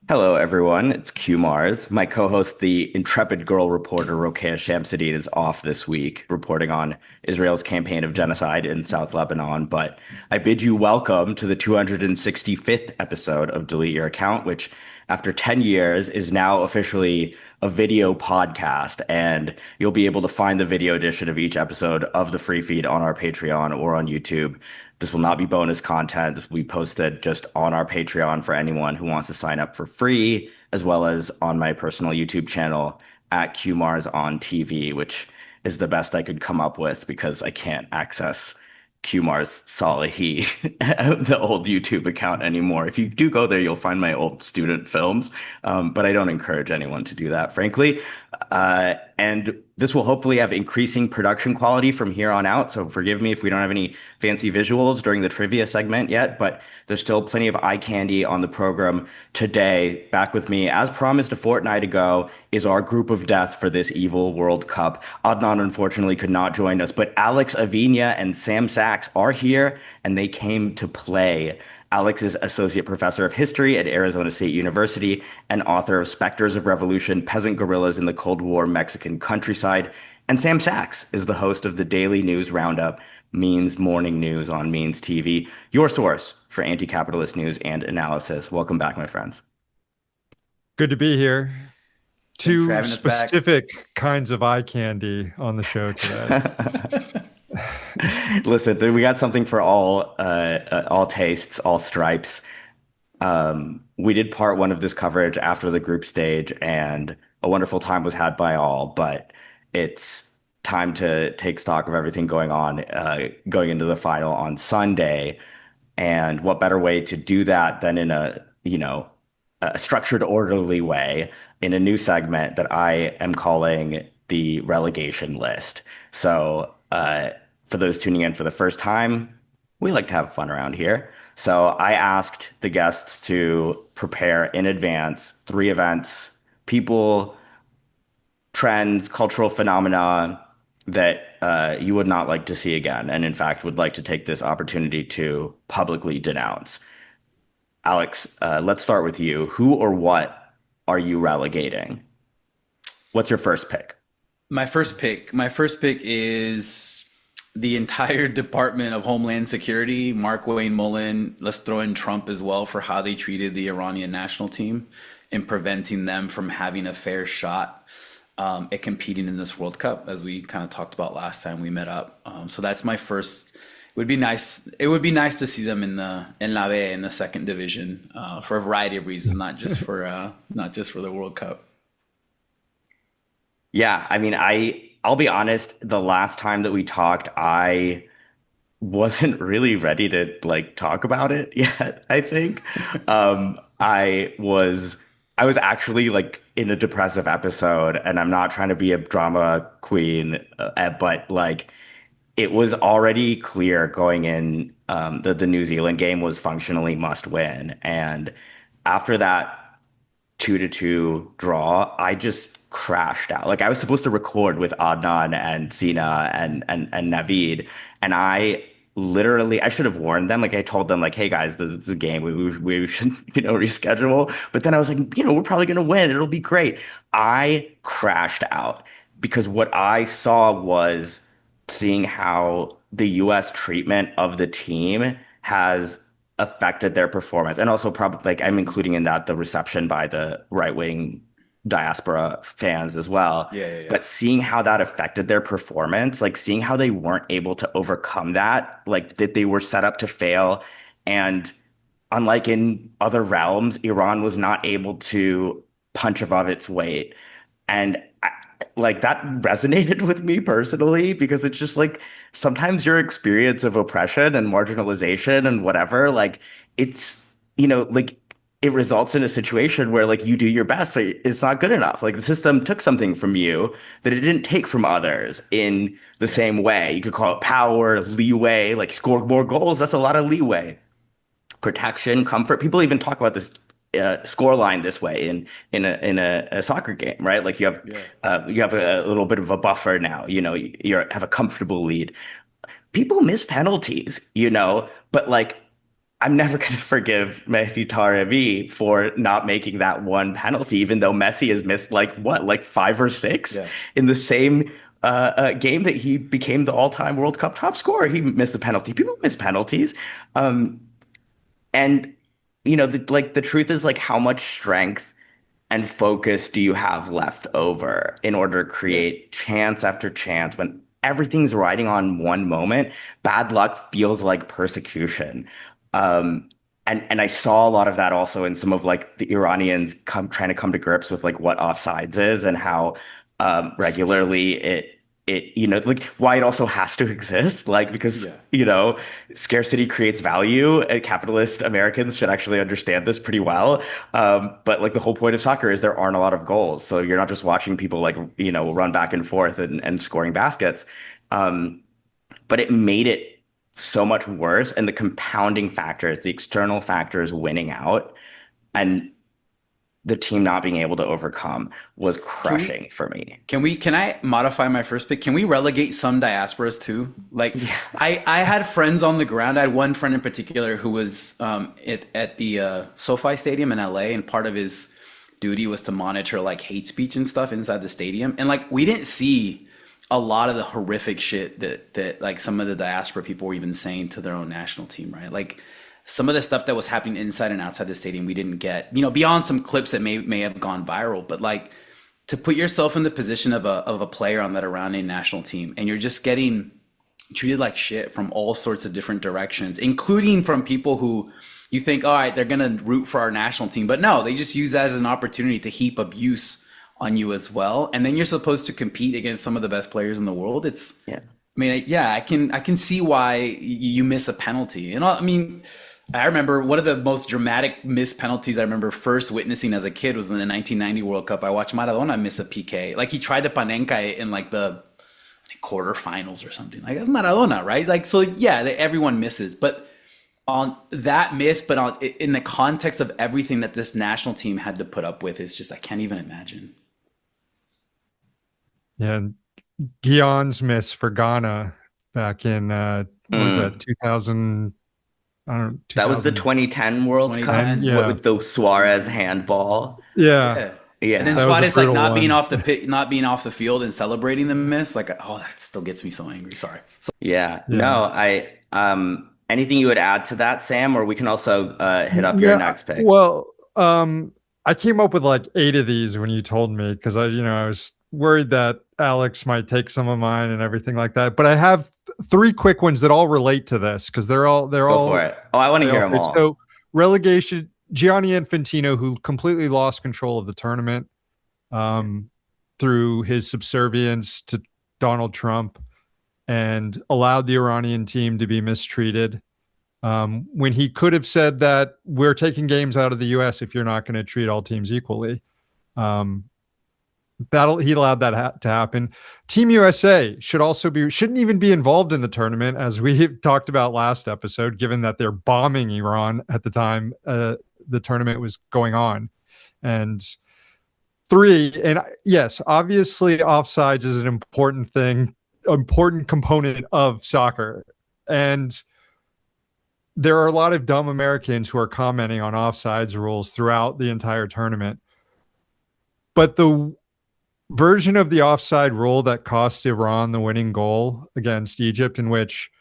Hello, everyone. It's Q Mars. My co-host, the intrepid girl reporter Roqayah Shamsuddin, is off this week, reporting on Israel's campaign of genocide in South Lebanon. But I bid you welcome to the 265th episode of Delete Your Account, which, after 10 years, is now officially a video podcast. And you'll be able to find the video edition of each episode of the free feed on our Patreon or on YouTube. This will not be bonus content. This will be posted just on our Patreon for anyone who wants to sign up for free, as well as on my personal YouTube channel at QMars on TV, which is the best I could come up with because I can't access QMars Salahi, the old YouTube account anymore. If you do go there, you'll find my old student films, but I don't encourage anyone to do that, frankly. And this will hopefully have increasing production quality from here on out. So forgive me if we don't have any fancy visuals during the trivia segment yet, but there's still plenty of eye candy on the program today. Back with me, as promised a fortnight ago, is our group of death for this evil World Cup. Adnan unfortunately could not join us, but Alex Aviña and Sam Sachs are here and they came to play. Alex is Associate Professor of History at Arizona State University and author of Specters of Revolution, Peasant Guerrillas in the Cold War Mexican Countryside. And Sam Sachs is the host of the daily news roundup, Means Morning News on Means TV, your source for anti-capitalist news and analysis. Welcome back, my friends. Good to be here. Thanks for Two having us back. specific kinds of eye candy on the show today. Listen, we got something for all tastes, all stripes. We did part one of this coverage after the group stage, and a wonderful time was had by all. But it's time to take stock of everything going on, going into the final on Sunday. And what better way to do that than in a structured, orderly way in a new segment that I am calling the relegation list. So, for those tuning in for the first time, we like to have fun around here. So I asked the guests to prepare in advance 3 events, people, trends, cultural phenomena that you would not like to see again, and in fact would like to take this opportunity to publicly denounce. Alex, let's start with you. Who or what are you relegating? What's your first pick? My first pick is the entire Department of Homeland Security, Mark Wayne Mullen. Let's throw in Trump as well for how they treated the Iranian national team and preventing them from having a fair shot at competing in this World Cup, as we kind of talked about last time we met up. So that's my first. It would be nice. It would be nice to see them in La B in the second division for a variety of reasons, not just for the World Cup. Yeah, I mean, I'll be honest, the last time that we talked, I wasn't really ready to like talk about it yet, I think. I was actually like in a depressive episode, and I'm not trying to be a drama queen, but like it was already clear going in that the New Zealand game was functionally must win. And after that 2-2 draw, I just crashed out. Like I was supposed to record with Adnan and Sina and Naveed, and I should have warned them. Like I told them, like, hey guys, this is a game. We should reschedule. But then I was like, we're probably gonna win. It'll be great. I crashed out because what I saw was seeing how the U.S. treatment of the team has affected their performance, and also probably like I'm including in that the reception by the right wing diaspora fans as well. Yeah, yeah, yeah. But seeing how that affected their performance, like seeing how they weren't able to overcome that, like that they were set up to fail, and unlike in other realms, Iran was not able to punch above its weight. And like that resonated with me personally because it's just like sometimes your experience of oppression and marginalization and whatever, like it's, like it results in a situation where like you do your best, but it's not good enough. Like the system took something from you that it didn't take from others in the Yeah. same way. You could call it power, leeway, like score more goals. That's a lot of leeway, protection, comfort. People even talk about this score line this way in a soccer game, right? Like Yeah. you have a little bit of a buffer now. You have a comfortable lead. People miss penalties, but like I'm never going to forgive Mehdi Taremi for not making that one penalty, even though Messi has missed like five or six Yeah. in the same game that he became the all-time World Cup top scorer. He missed a penalty. People miss penalties. Um, and the truth is like how much strength and focus do you have left over in order to Yeah. create chance after chance when everything's riding on one moment? Bad luck feels like persecution. Um, and I saw a lot of that also in some of like the Iranians trying to come to grips with like what offsides is and how regularly it like why it also has to exist, like because Yeah. scarcity creates value, and capitalist Americans should actually understand this pretty well. But like the whole point of soccer is there aren't a lot of goals, so you're not just watching people like run back and forth and scoring baskets. Um, but it made it so much worse, and the compounding factors, the external factors winning out, and the team not being able to overcome was Can we crushing for me. can I modify my first pick? Can we relegate some diasporas too? Like Yeah. I had friends on the ground. I had one friend in particular who was at the SoFi Stadium in LA, and part of his duty was to monitor like hate speech and stuff inside the stadium. And like we didn't see a lot of the horrific shit that like some of the diaspora people were even saying to their own national team, right? Like some of the stuff that was happening inside and outside the stadium we didn't get, beyond some clips that may have gone viral. But like to put yourself in the position of a player on that Iranian national team, and you're just getting treated like shit from all sorts of different directions, including from people who you think, all right, they're gonna root for our national team, but no, they just use that as an opportunity to heap abuse on you as well. And then you're supposed to compete against some of the best players in the world. Yeah. I mean, yeah, I can see why you miss a penalty. And I mean, I remember one of the most dramatic missed penalties I remember first witnessing as a kid was in the 1990 World Cup. I watched Maradona miss a PK. Like he tried to panenka it in like the quarterfinals or something. Like that's Maradona, right? Like so, yeah, everyone misses, but on that miss, but in the context of everything that this national team had to put up with, it's just I can't even imagine. Yeah, and Guillaume's miss for Ghana back in what was Mm. that 2000? I don't know, That was the 2010. 2010 World Cup 2010. Yeah, with the Suarez handball. yeah, Yeah. And then Yeah. that was a Suarez like brutal not being one. off the pit, not being off the field and celebrating the miss, like oh, that still gets me so angry. Sorry. So, Yeah. Yeah, No, anything you would add to that, Sam, or we can also hit up your yeah. next pick. Well, I came up with like 8 of these when you told me because I was worried that Alex might take some of mine and everything like that. But I have 3 quick ones that all relate to this because Go for it. Oh, I want to they hear all them fit. all. So relegation, Gianni Infantino, who completely lost control of the tournament um, through his subservience to Donald Trump and allowed the Iranian team to be mistreated. When he could have said that we're taking games out of the U.S. if you're not going to treat all teams equally. Um, he allowed that to happen. Team USA shouldn't even be involved in the tournament, as we talked about last episode, given that they're bombing Iran at the time the tournament was going on. And 3, and yes, obviously offsides is an important thing, important component of soccer. And there are a lot of dumb Americans who are commenting on offsides rules throughout the entire tournament. But the version of the offside rule that cost Iran the winning goal against Egypt, in which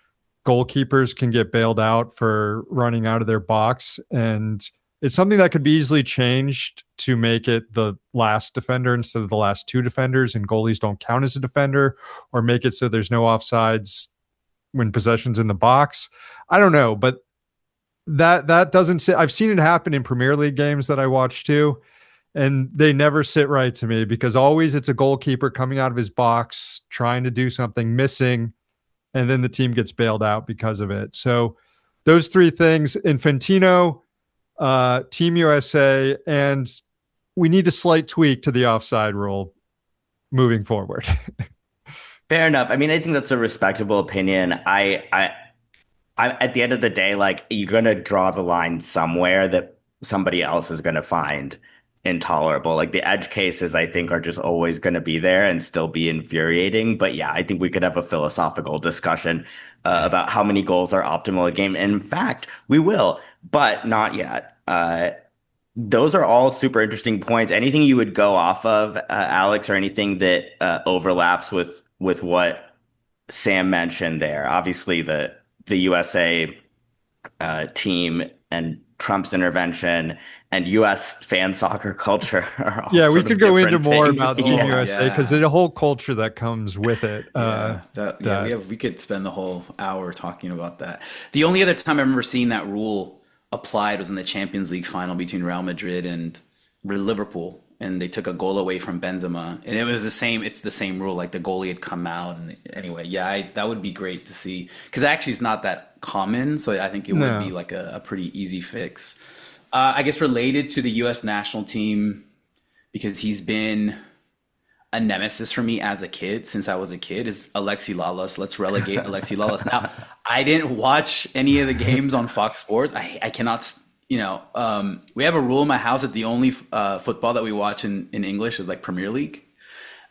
goalkeepers can get bailed out for running out of their box, and it's something that could be easily changed to make it the last defender instead of the last 2 defenders, and goalies don't count as a defender, or make it so there's no offsides when possession's in the box. I don't know, but that doesn't sit. I've seen it happen in Premier League games that I watch too, and they never sit right to me because always it's a goalkeeper coming out of his box trying to do something, missing, and then the team gets bailed out because of it. So those 3 things: Infantino, Team USA, and we need a slight tweak to the offside rule moving forward. Fair enough. I mean, I think that's a respectable opinion. At the end of the day, like you're gonna draw the line somewhere that somebody else is gonna find intolerable. Like the edge cases, I think, are just always gonna be there and still be infuriating. But yeah, I think we could have a philosophical discussion about how many goals are optimal a game. And in fact, we will. but not yet. Those are all super interesting points. Anything you would go off of, Alex, or anything that overlaps with what Sam mentioned there? Obviously, the USA team and Trump's intervention and U.S. fan soccer culture are all Yeah, we sort could of go into different more things. about Team Oh, USA because yeah. there's a whole culture that comes with it. We could spend the whole hour talking about that. The only other time I remember seeing that rule applied was in the Champions League final between Real Madrid and Liverpool, and they took a goal away from Benzema, and it was the same. It's the same rule. Like the goalie had come out, and anyway, that would be great to see because actually it's not that common. So I think it would be No. like a pretty easy fix. I guess related to the U.S. national team because he's been a nemesis for me as a kid since I was a kid is Alexi Lalas. Let's relegate Alexi Lalas. Now, I didn't watch any of the games on Fox Sports. I cannot, we have a rule in my house that the only football that we watch in English is like Premier League.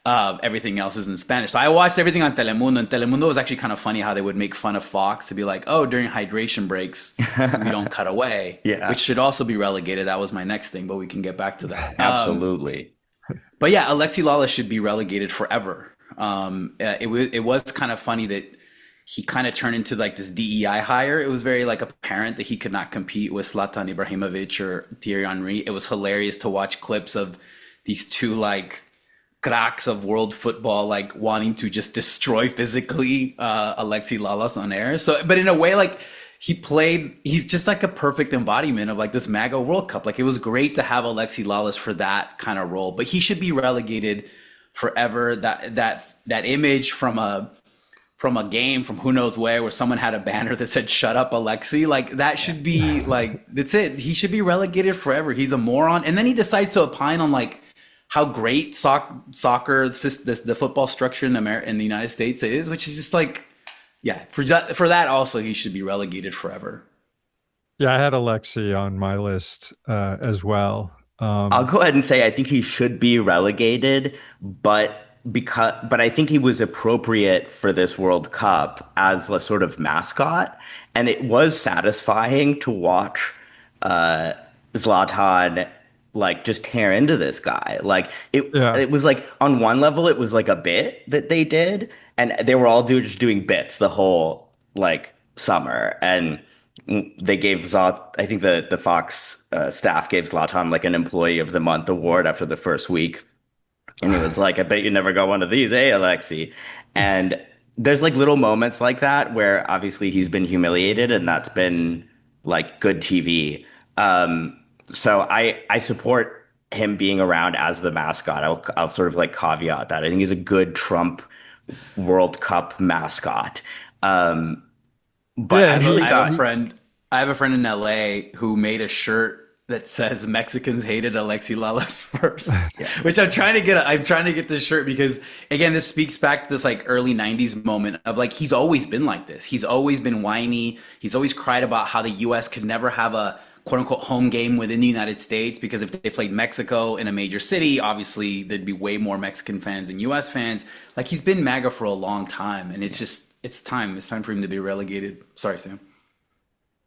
Everything else is in Spanish. So I watched everything on Telemundo, and Telemundo was actually kind of funny how they would make fun of Fox to be like, oh, during hydration breaks, we don't cut away, Yeah. which should also be relegated. That was my next thing, but we can get back to that. Absolutely. But yeah, Alexi Lala should be relegated forever. It was kind of funny that he kind of turned into like this DEI hire. It was very like apparent that he could not compete with Zlatan Ibrahimovic or Thierry Henry. It was hilarious to watch clips of these two like cracks of world football like wanting to just destroy physically Alexi Lalas on air. So, but in a way, like he's just like a perfect embodiment of like this MAGA World Cup. Like it was great to have Alexi Lalas for that kind of role, but he should be relegated forever. That image from a game from who knows where someone had a banner that said "Shut up, Alexi," like that should be like that's it. He should be relegated forever. He's a moron, and then he decides to opine on like how great soccer, the football structure in the United States is, which is just like, yeah, for that also he should be relegated forever. Yeah, I had Alexi on my list as well. I'll go ahead and say I think he should be relegated, but I think he was appropriate for this World Cup as a sort of mascot, and it was satisfying to watch Zlatan like just tear into this guy. Like Yeah. it was like on one level it was like a bit that they did, and they were all just doing bits the whole like summer, and they gave I think the Fox staff gave Zlatan like an Employee of the Month award after the first week. And he was like, I bet you never got one of these, eh, Alexi? And there's like little moments like that where obviously he's been humiliated and that's been like good TV. So I support him being around as the mascot. I'll sort of like caveat that. I think he's a good Trump World Cup mascot. But Yeah, I and really I thought have a friend. I have a friend in LA who made a shirt that says Mexicans hated Alexi Lalas first, which I'm trying to get. I'm trying to get this shirt because again, this speaks back to this like early '90s moment of like he's always been like this. He's always been whiny. He's always cried about how the U.S. could never have a quote unquote home game within the United States because if they played Mexico in a major city, obviously there'd be way more Mexican fans than U.S. fans. Like he's been MAGA for a long time, and it's time. It's time for him to be relegated. Sorry, Sam.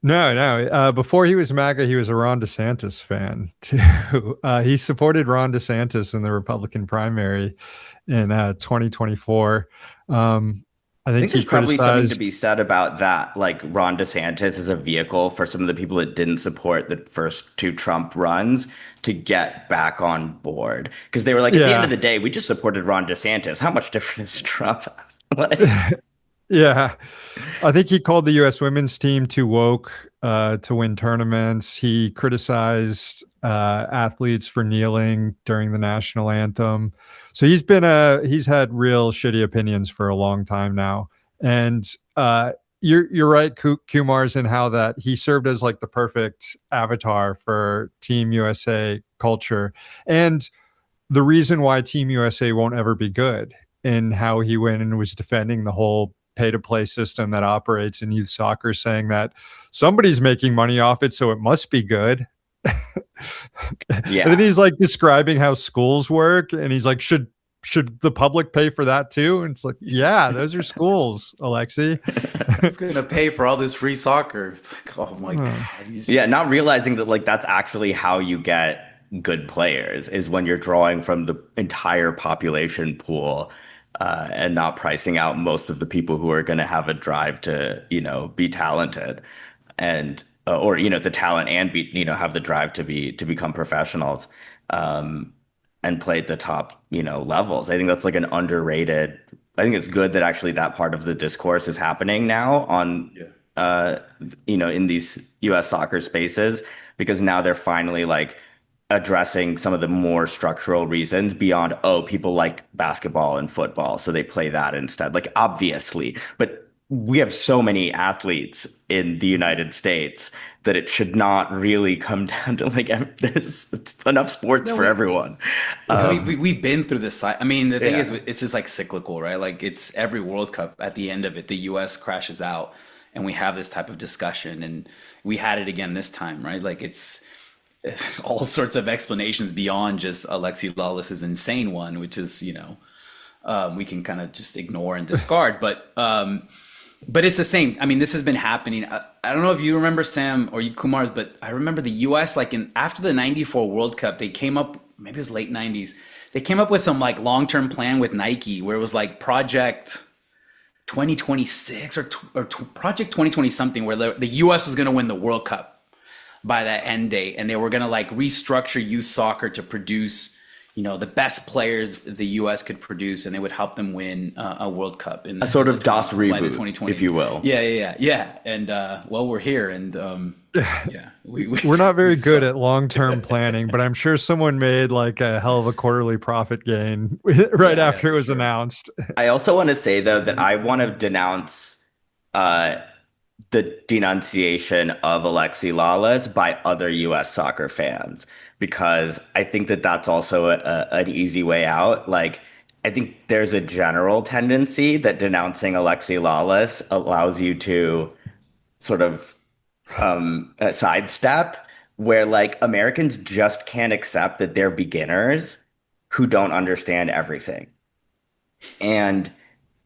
No. Before he was MAGA, he was a Ron DeSantis fan too. He supported Ron DeSantis in the Republican primary in 2024. I I think think he there's probably something to criticized. be said about that, like Ron DeSantis as a vehicle for some of the people that didn't support the first two Trump runs to get back on board. Because they were like, at the end of Yeah, the day, we just supported Ron DeSantis. How much different is Trump? Like, yeah. I think he called the U.S. women's team too woke to win tournaments. He criticized athletes for kneeling during the national anthem. So he's had real shitty opinions for a long time now. And you're right, Kumar's, in how that he served as like the perfect avatar for Team USA culture, and the reason why Team USA won't ever be good, in how he went and was defending the whole pay to play system that operates in youth soccer, saying that somebody's making money off it, so it must be good. And then yeah, he's like describing how schools work, and he's like, should should the public pay for that too? And it's like, yeah, those are schools, Alexi. Who's gonna pay for all this free soccer? It's like, oh my God. Yeah, not realizing that like that's actually how you get good players is when you're drawing from the entire population pool, and not pricing out most of the people who are going to have a drive to, be talented, and or the talent and be have the drive to become professionals, and play at the top levels. I think that's like an underrated. I think it's good that actually that part of the discourse is happening now on in these US soccer spaces, because now they're finally like addressing some of the more structural reasons beyond, oh, people like basketball and football, so they play that instead. Like, obviously, but we have so many athletes in the United States that it should not really come down to like there's enough sports for everyone. We've been through this. I mean, the thing Yeah. is, it's just like cyclical, right? Like it's every World Cup. At the end of it, the U.S. crashes out, and we have this type of discussion, and we had it again this time, right? Like it's all sorts of explanations beyond just Alexi Lawless's insane one, which is we can kind of just ignore and discard, but it's the same. I mean, this has been happening. I don't know if you remember, Sam, or you, Kumars, but I remember the U.S. like after the '94 World Cup, they came up, maybe it was late '90s. They came up with some like long-term plan with Nike where it was like Project 2026 or Project 2020 something, where the U.S. was going to win the World Cup by that end date, and they were going to like restructure youth soccer to produce the best players the US could produce, and they would help them win a World Cup in A sort of DOS by the reboot, 2020s. if you will. Yeah. And well, we're here, and yeah, We're not very good at long-term planning, but I'm sure someone made like a hell of a quarterly profit gain right after it was announced. I also want to say though that I want to denounce the denunciation of Alexi Lawless by other U.S. soccer fans, because I think that that's also an easy way out. Like, I think there's a general tendency that denouncing Alexi Lawless allows you to sort of sidestep, where like Americans just can't accept that they're beginners who don't understand everything. And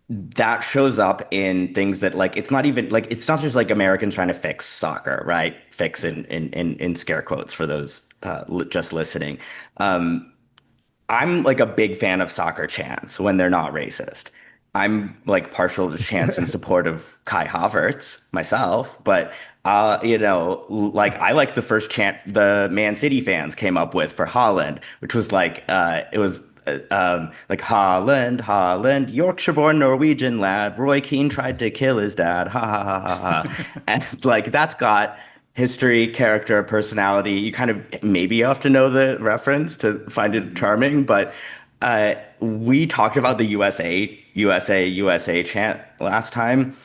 that shows up in things that like it's not even like it's not just like Americans trying to fix soccer, right? Fix in scare quotes for those just listening. I'm like a big fan of soccer chants when they're not racist. I'm like partial to chants in support of Kai Havertz myself, but like I like the first chant the Man City fans came up with for Holland, which was like it was like Holland, Holland, Yorkshire-born Norwegian lad. Roy Keane tried to kill his dad. Ha ha ha ha ha. And like that's got history, character, personality. You kind of maybe you have to know the reference to find it charming, but we talked about the USA chant last time.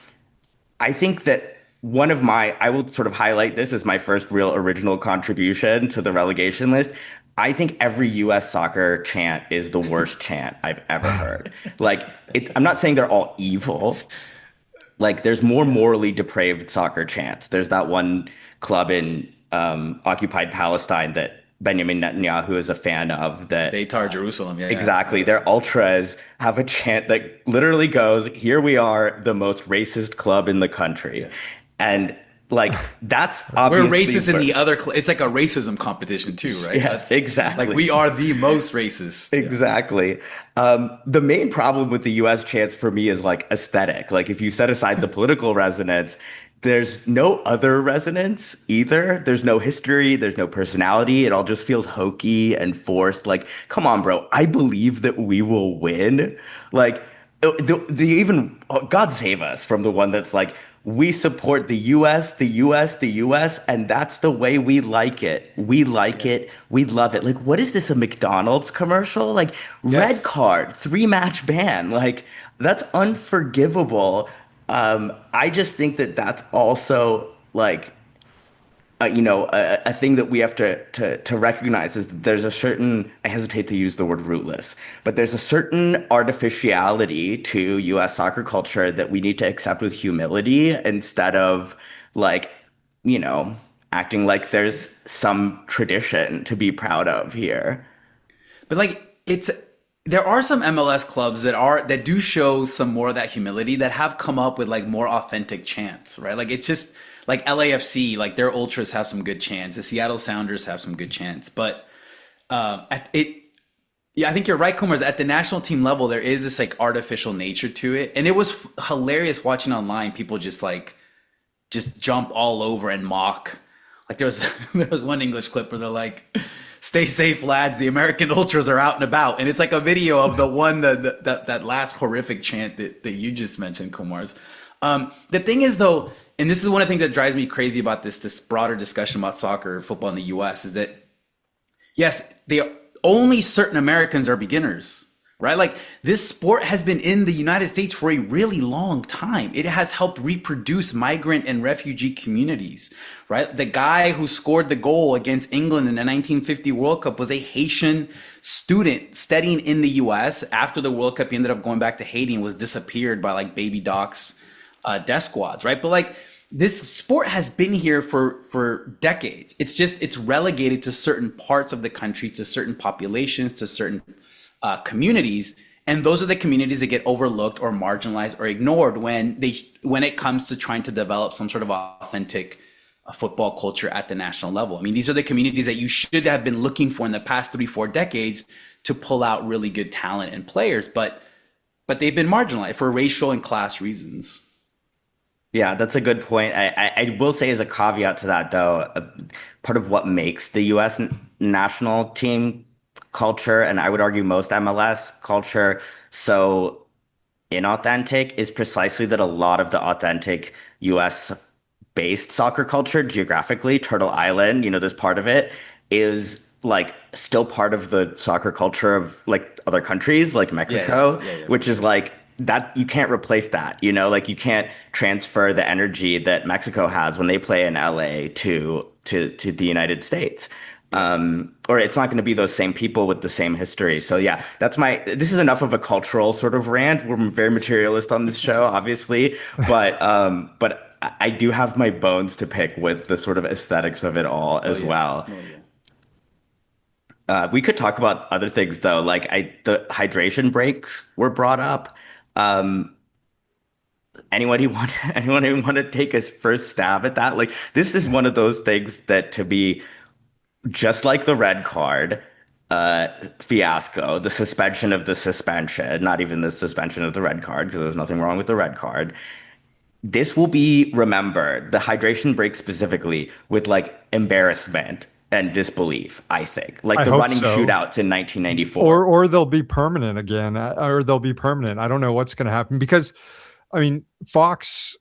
I think that I will sort of highlight this as my first real original contribution to the relegation list. I think every US soccer chant is the worst chant I've ever heard. Like, I'm not saying they're all evil. Like, there's more morally depraved soccer chants. There's that one club in occupied Palestine that Benjamin Netanyahu is a fan of. That Beitar Jerusalem. Yeah, exactly. Their ultras have a chant that literally goes, "Here we are, the most racist club in the country," and like that's obviously we're racist in the other. It's like a racism competition too, right? Yes, exactly. Like we are the most racist. Exactly. The main problem with the U.S. chants for me is like aesthetic. Like if you set aside the political resonance, there's no other resonance either. There's no history. There's no personality. It all just feels hokey and forced. Like, come on, bro. I believe that we will win. Like, God save us from the one that's like, we support the U.S., the U.S., the U.S., and that's the way we like it. We like it. We love it. Like, what is this, a McDonald's commercial? Like, red card, 3-match ban. Like, that's unforgivable. I just think that that's also like, a thing that we have to recognize is that there's a certain, I hesitate to use the word rootless, but there's a certain artificiality to U.S. soccer culture that we need to accept with humility instead of like, acting like there's some tradition to be proud of here. But like there are some MLS clubs that do show some more of that humility, that have come up with like more authentic chants, right? Like it's just like LAFC, like their ultras have some good chants. The Seattle Sounders have some good chants, but it yeah, I think you're right, Kumar. At the national team level, there is this like artificial nature to it, and it was hilarious watching online people just jump all over and mock. Like there was there was one English clip where they're like, "Stay safe, lads. The American ultras are out and about," and it's like a video of the one that last horrific chant that you just mentioned, Kumar's. The thing is though, and this is one of the things that drives me crazy about this broader discussion about soccer, football in the U.S. is that yes, only certain Americans are beginners, right? Like this sport has been in the United States for a really long time. It has helped reproduce migrant and refugee communities, right? The guy who scored the goal against England in the 1950 World Cup was a Haitian student studying in the US. After the World Cup, he ended up going back to Haiti and was disappeared by like baby Doc's death squads, right? But like this sport has been here for decades. It's relegated to certain parts of the country, to certain populations, to certain communities, and those are the communities that get overlooked or marginalized or ignored when it comes to trying to develop some sort of authentic football culture at the national level. I mean, these are the communities that you should have been looking for in the past 3-4 decades to pull out really good talent and players, but they've been marginalized for racial and class reasons. Yeah, that's a good point. I will say as a caveat to that, though, part of what makes the U.S. National team culture, and I would argue most MLS culture, so inauthentic is precisely that a lot of the authentic US based soccer culture geographically, Turtle Island, this part of it is like still part of the soccer culture of like other countries like Mexico, which is like that you can't replace that, like you can't transfer the energy that Mexico has when they play in LA to the United States. Or it's not going to be those same people with the same history. So yeah, this is enough of a cultural sort of rant. We're very materialist on this show, obviously, but I do have my bones to pick with the sort of aesthetics of it all as well. We could talk about other things though, like the hydration breaks were brought up. Anyone who want to take a first stab at that? Like this is one of those things that to be just like the red card fiasco, the suspension of the suspension, not even the suspension of the red card, because there's nothing wrong with the red card. This will be remembered, the hydration break specifically, with like embarrassment and disbelief, I think. Like the running shootouts in 1994. Or they'll be permanent again, or they'll be permanent. I don't know what's going to happen because, I mean, Fox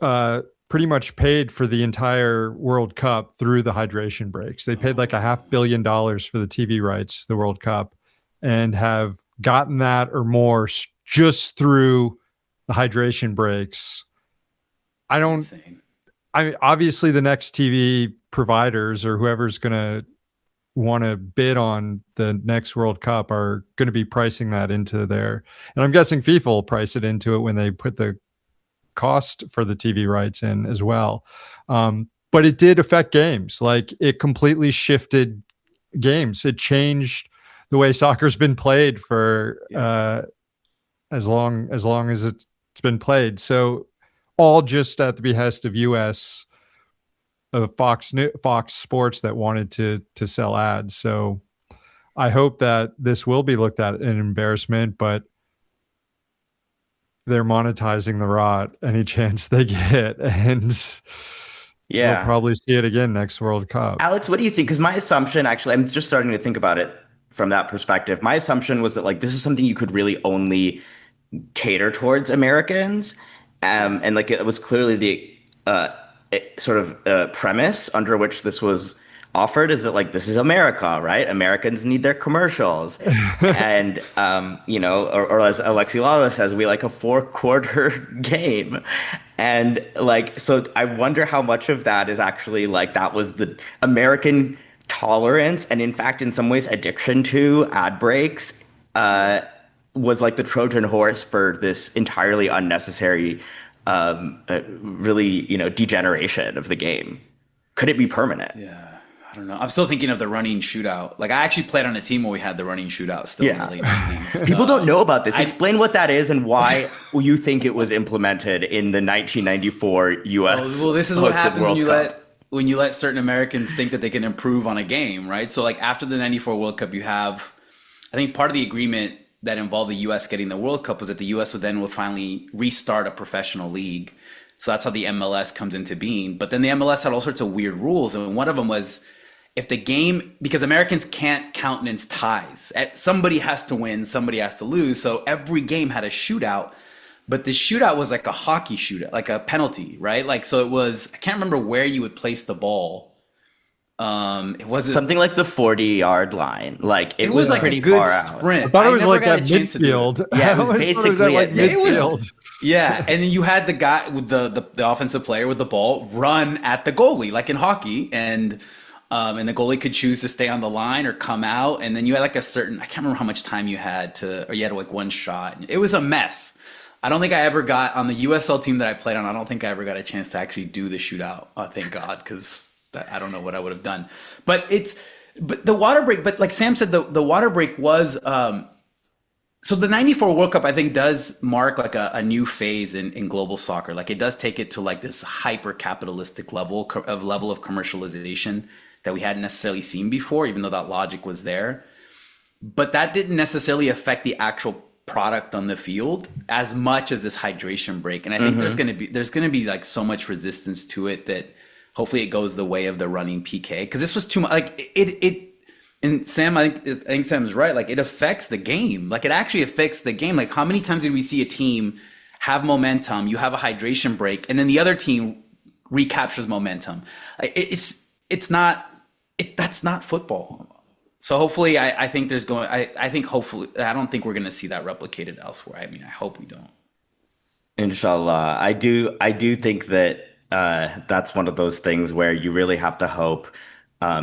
pretty much paid for the entire World Cup through the hydration breaks. They paid like $500 million for the TV rights to the World Cup and have gotten that or more just through the hydration breaks. I mean, obviously the next TV providers or whoever's going to want to bid on the next World Cup are going to be pricing that into there. And I'm guessing FIFA will price it into it when they put the cost for the TV rights in as well. But it did affect games. Like it completely shifted games. It changed the way soccer's been played for as long as it's been played. So all just at the behest of US of Fox Sports that wanted to sell ads. So I hope that this will be looked at an embarrassment, but they're monetizing the rot any chance they get, and we'll probably see it again next World Cup. Alex, what do you think? Because my assumption, actually, I'm just starting to think about it from that perspective. My assumption was that like this is something you could really only cater towards Americans, and like it was clearly the sort of premise under which this was offered is that like this is America, right? Americans need their commercials, and or as Alexi Lawless says, we like a 4-quarter game, and like so. I wonder how much of that is actually like that was the American tolerance, and in fact, in some ways, addiction to ad breaks was like the Trojan horse for this entirely unnecessary, really degeneration of the game. Could it be permanent? Yeah. don't know. I'm still thinking of the running shootout. Like I actually played on a team where we had the running shootout still in Yeah. the late 90s. People don't know about this. I Explain what that is and why you think it was implemented in the 1994 U.S. well, this is what hosted happens World Cup. when you let certain Americans think that they can improve on a game, right? So like after the 94 World Cup, you have, I think part of the agreement that involved the US getting the World Cup was that the US would finally restart a professional league. So that's how the MLS comes into being. But then the MLS had all sorts of weird rules. And one of them was if the game, because Americans can't countenance ties, somebody has to win, somebody has to lose. So every game had a shootout. But the shootout was like a hockey shootout, like a penalty, right? Like, so it was, I can't remember where you would place the ball. It wasn't Something like the 40-yard line. Like it was like pretty a good far out. sprint. I thought it was never like got at a chance to do midfield. Yeah, it was I always thought basically at at midfield. Yeah, and then you had the guy with the offensive player with the ball run at the goalie, like in hockey, and the goalie could choose to stay on the line or come out, and then you had like a certain, I can't remember how much time you had to, or you had like one shot. It was a mess. I don't think I ever got on the USL team that I played on. I don't think I ever got a chance to actually do the shootout. Thank God, because I don't know what I would have done. But the water break. But like Sam said, the water break was. So the 94 World Cup, I think, does mark like a new phase in global soccer. Like it does take it to like this hyper capitalistic level of commercialization that we hadn't necessarily seen before, even though that logic was there. But that didn't necessarily affect the actual product on the field as much as this hydration break. And I think there's gonna be like so much resistance to it that hopefully it goes the way of the running PK, because this was too much. Like it. And Sam, I think Sam's right. Like it affects the game. Like it actually affects the game. Like how many times did we see a team have momentum? You have a hydration break, and then the other team recaptures momentum. That's not football. So hopefully, I think there's going. I think hopefully, I don't think we're going to see that replicated elsewhere. I mean, I hope we don't. Inshallah, I do think that that's one of those things where you really have to hope.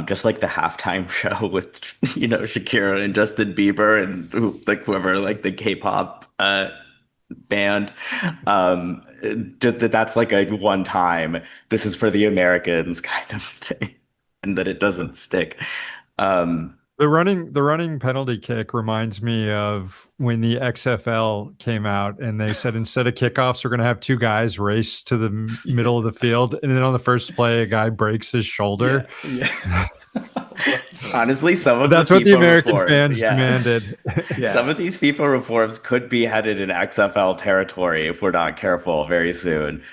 Just like the halftime show with Shakira and Justin Bieber and whoever like the K-pop band. Just that's like a one time. This is for the Americans kind of thing, and that it doesn't stick. The running penalty kick reminds me of when the XFL came out and they said instead of kickoffs, we're going to have two guys race to the middle of the field. And then on the first play, a guy breaks his shoulder. Yeah. Honestly, that's what the American fans demanded. Yeah. Some of these FIFA reforms could be headed in XFL territory if we're not careful very soon.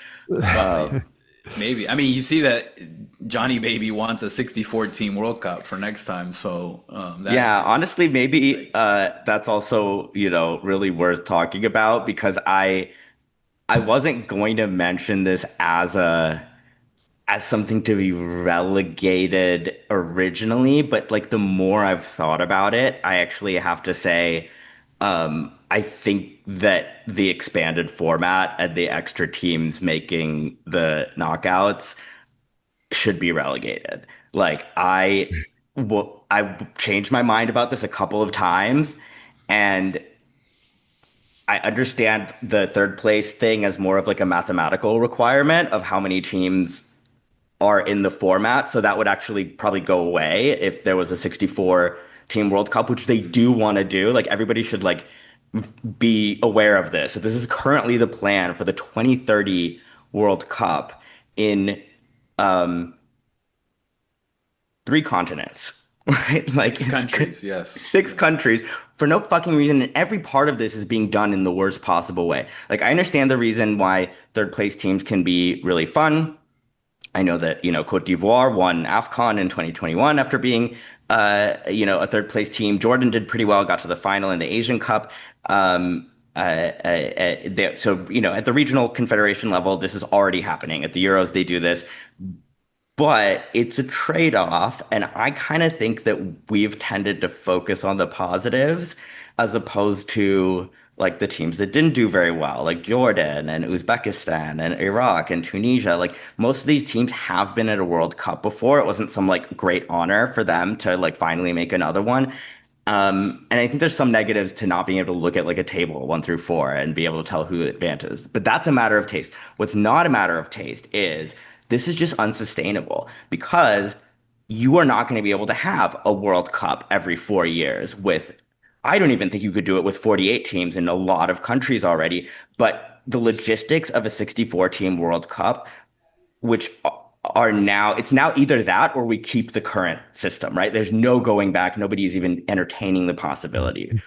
Maybe. I mean, you see that Johnny Baby wants a 64 team World Cup for next time. So honestly, maybe that's also really worth talking about, because I wasn't going to mention this as something to be relegated originally, but like the more I've thought about it, I actually have to say I think that the expanded format and the extra teams making the knockouts should be relegated. Like I changed my mind about this a couple of times, and I understand the third place thing as more of like a mathematical requirement of how many teams are in the format. So that would actually probably go away if there was a 64 team World Cup, which they do want to do. Like everybody should like be aware of this. This is currently the plan for the 2030 World Cup in 3 continents, right? Like 6 countries, yes. 6 countries for no fucking reason. And every part of this is being done in the worst possible way. Like I understand the reason why third place teams can be really fun. I know that, Cote d'Ivoire won AFCON in 2021 after being, a third place team. Jordan did pretty well, got to the final in the Asian Cup. So, at the regional confederation level, this is already happening. At the Euros, they do this. But it's a trade-off, and I kind of think that we've tended to focus on the positives as opposed to like the teams that didn't do very well, like Jordan and Uzbekistan and Iraq and Tunisia. Like most of these teams have been at a World Cup before. It wasn't some like great honor for them to like finally make another one. And I think there's some negatives to not being able to look at like a table 1 through 4 and be able to tell who advances. But that's a matter of taste. What's not a matter of taste is this is just unsustainable, because you are not going to be able to have a World Cup every 4 years with, I don't even think you could do it with 48 teams in a lot of countries already. But the logistics of a 64 team World Cup, which are now, it's now either that or we keep the current system, right? There's no going back. Nobody's even entertaining the possibility.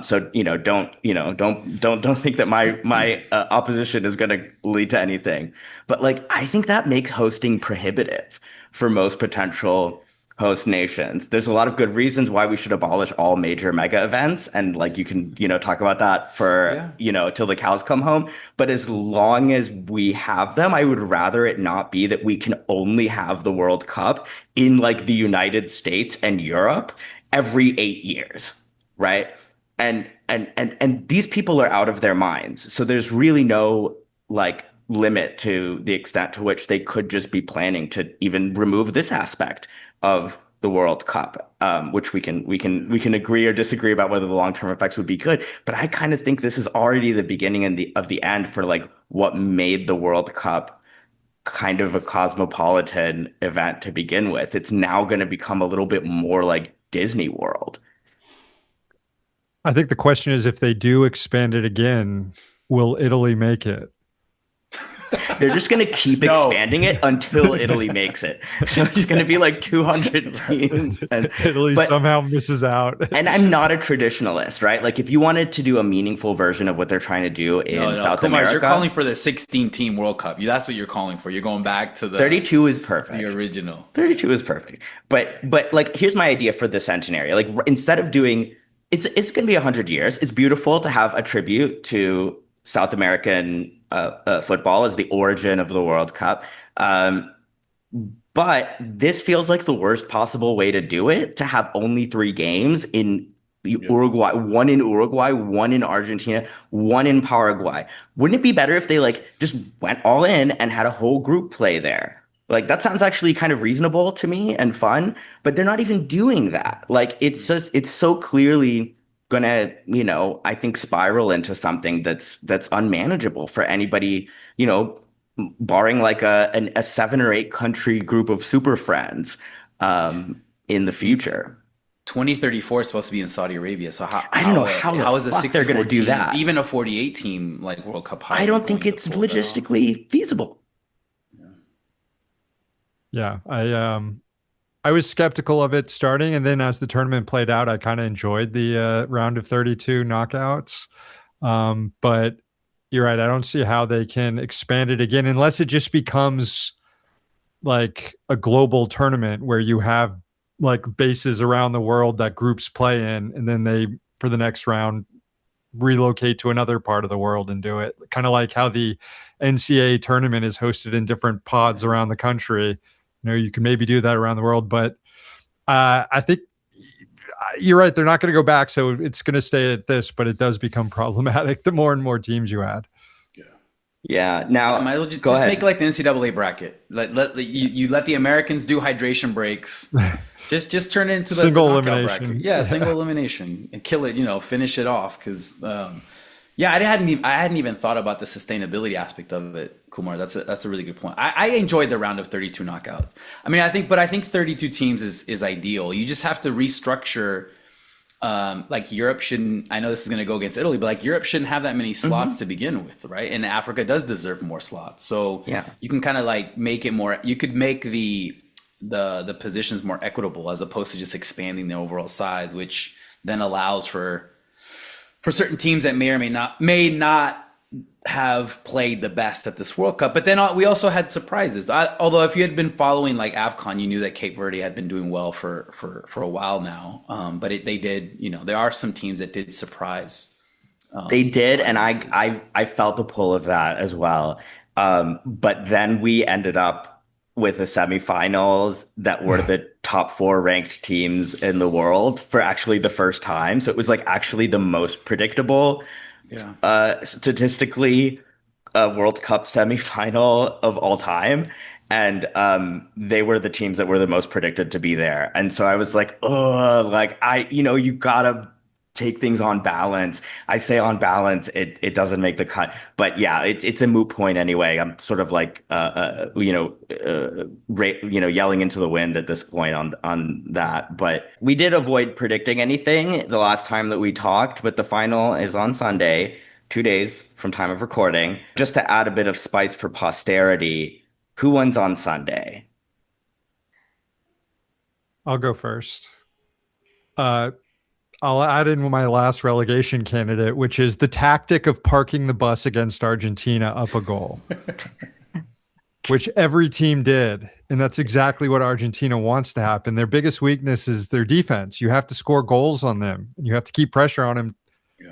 So don't think that my opposition is going to lead to anything. But like, I think that makes hosting prohibitive for most potential host nations. There's a lot of good reasons why we should abolish all major mega events, and like you can talk about that for till the cows come home. But as long as we have them, I would rather it not be that we can only have the World Cup in like the United States and Europe every 8 years, right? And these people are out of their minds. So there's really no like limit to the extent to which they could just be planning to even remove this aspect of the World Cup, which we can agree or disagree about whether the long-term effects would be good. But I kind of think this is already the beginning and of the end for like what made the World Cup kind of a cosmopolitan event to begin with. It's now going to become a little bit more like Disney World. I think the question is, if they do expand it again, will Italy make it? They're just going to keep expanding it until Italy makes it. So it's going to be like 200 teams. And Italy somehow misses out. And I'm not a traditionalist, right? Like if you wanted to do a meaningful version of what they're trying to do in South America. You're calling for the 16-team World Cup. That's what you're calling for. You're going back to the 32 is perfect. The original. 32 is perfect. But like here's my idea for the centenary. Like instead of doing it's going to be 100 years. It's beautiful to have a tribute to South American football as the origin of the World Cup. But this feels like the worst possible way to do it, to have only 3 games in Uruguay, one in Argentina, one in Paraguay. Wouldn't it be better if they like just went all in and had a whole group play there? Like that sounds actually kind of reasonable to me and fun, but they're not even doing that. Like it's so clearly gonna, I think spiral into something that's unmanageable for anybody, barring like a 7 or 8 country group of super friends in the future. 2034 is supposed to be in Saudi Arabia, so I don't know how is a 64 they're going to do team, that? Even a 48 team like World Cup. I don't think it's logistically feasible. Yeah, I was skeptical of it starting, and then as the tournament played out, I kind of enjoyed the round of 32 knockouts. But you're right, I don't see how they can expand it again unless it just becomes like a global tournament where you have like bases around the world that groups play in, and then they, for the next round, relocate to another part of the world and do it. Kind of like how the NCAA tournament is hosted in different pods around the country. You can maybe do that around the world, but I think you're right. They're not going to go back. So it's going to stay at this, but it does become problematic the more and more teams you add. Yeah. Now, might as well just make like the NCAA bracket. You let the Americans do hydration breaks. Just turn it into the single knockout elimination. Bracket. Yeah, single elimination and kill it. Finish it off because. Yeah, I hadn't even thought about the sustainability aspect of it, Kumar. That's a really good point. I enjoyed the round of 32 knockouts. I think 32 teams is ideal. You just have to restructure. Like Europe shouldn't. I know this is going to go against Italy, but like Europe shouldn't have that many slots to begin with, right? And Africa does deserve more slots. So you can kind of like make it more. You could make the positions more equitable as opposed to just expanding the overall size, which then allows for certain teams that may or may not have played the best at this World Cup. But then we also had surprises. Although if you had been following like AFCON, you knew that Cape Verde had been doing well for a while now. But they did, there are some teams that did surprise. They did, and I felt the pull of that as well. But then we ended up with the semifinals that were the top 4 ranked teams in the world for actually the first time. So it was like actually the most predictable, statistically, World Cup semifinal of all time. And they were the teams that were the most predicted to be there. And so I was like, oh, like you gotta take things on balance. I say on balance, it doesn't make the cut. But yeah, it's a moot point anyway. I'm sort of like yelling into the wind at this point on that. But we did avoid predicting anything the last time that we talked. But the final is on Sunday, 2 days from time of recording. Just to add a bit of spice for posterity, who wins on Sunday? I'll go first. I'll add in my last relegation candidate, which is the tactic of parking the bus against Argentina up a goal, which every team did. And that's exactly what Argentina wants to happen. Their biggest weakness is their defense. You have to score goals on them, and you have to keep pressure on them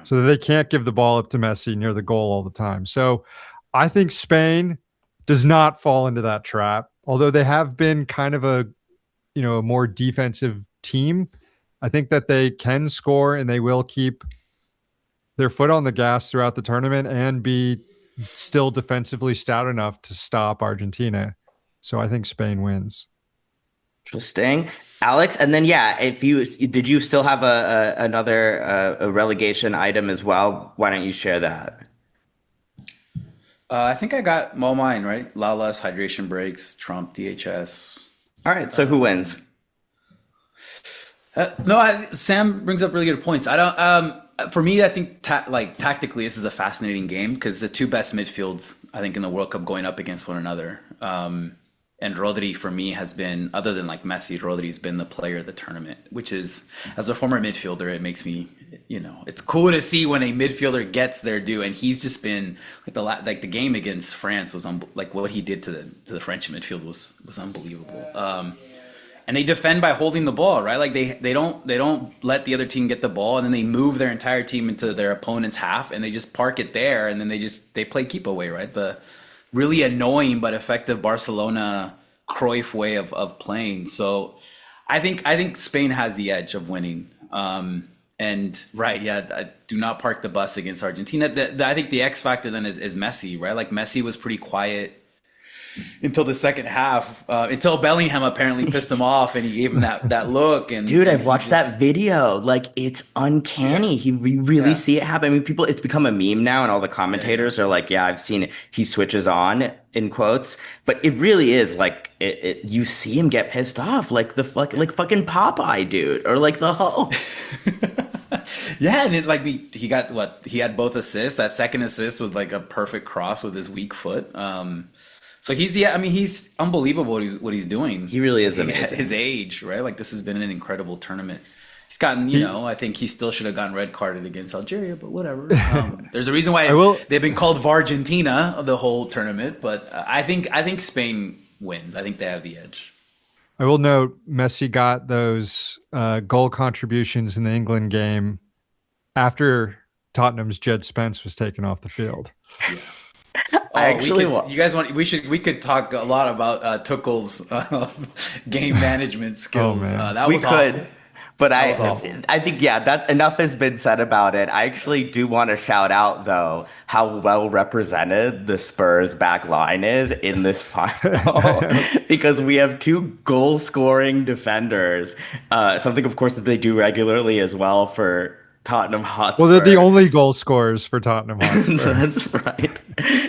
so that they can't give the ball up to Messi near the goal all the time. So I think Spain does not fall into that trap, although they have been kind of a more defensive team. I think that they can score and they will keep their foot on the gas throughout the tournament and be still defensively stout enough to stop Argentina. So I think Spain wins. Interesting. Alex, and then did you still have another relegation item as well? Why don't you share that? I think I got mine, right? Lawless, hydration breaks, Trump, DHS. All right, so who wins? Sam brings up really good points. I don't. For me, I think tactically, this is a fascinating game because the two best midfields I think in the World Cup going up against one another. And Rodri for me has been, other than like Messi, Rodri's been the player of the tournament. Which is, as a former midfielder, it makes me, it's cool to see when a midfielder gets their due. And he's just been like the game against France was like what he did to the French midfield was unbelievable. And they defend by holding the ball, right? Like they don't let the other team get the ball, and then they move their entire team into their opponent's half, and they just park it there, and then they play keep away, right? The really annoying but effective Barcelona Cruyff way of playing. So I think Spain has the edge of winning. Do not park the bus against Argentina. I think the X factor then is Messi, right? Like Messi was pretty quiet until the second half, until Bellingham apparently pissed him off and he gave him that look. And dude, I've watched that video. Like, it's uncanny. You really see it happen. I mean, it's become a meme now, and all the commentators are like, "Yeah, I've seen it." He switches on in quotes, but it really is like you see him get pissed off, like fucking Popeye, dude, or like the Hulk. Yeah, and he got what he had both assists. That second assist was like a perfect cross with his weak foot. So he's unbelievable what he's doing. He really is amazing. At his age, right? Like this has been an incredible tournament. He's gotten, I think he still should have gotten red carded against Algeria, but whatever. There's a reason why they've been called Vargentina the whole tournament, but I think Spain wins. I think they have the edge. I will note Messi got those goal contributions in the England game after Tottenham's Jed Spence was taken off the field. Yeah. We could talk a lot about Tuchel's game management skills. That was awful. But I think, that's enough has been said about it. I actually do want to shout out, though, how well represented the Spurs back line is in this final because we have two goal scoring defenders, something, of course, that they do regularly as well for Tottenham Hotspur. Well, they're the only goal scorers for Tottenham Hotspur. That's right.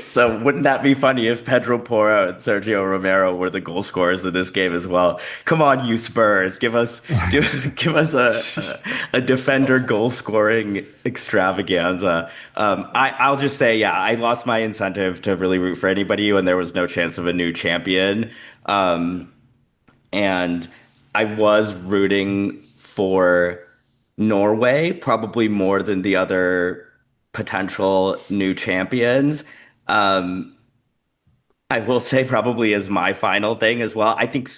So wouldn't that be funny if Pedro Porro and Sergio Romero were the goal scorers of this game as well? Come on, you Spurs, give us a defender goal scoring extravaganza. I'll just say, I lost my incentive to really root for anybody when there was no chance of a new champion, and I was rooting for Norway, probably more than the other potential new champions. I will say probably as my final thing as well. I think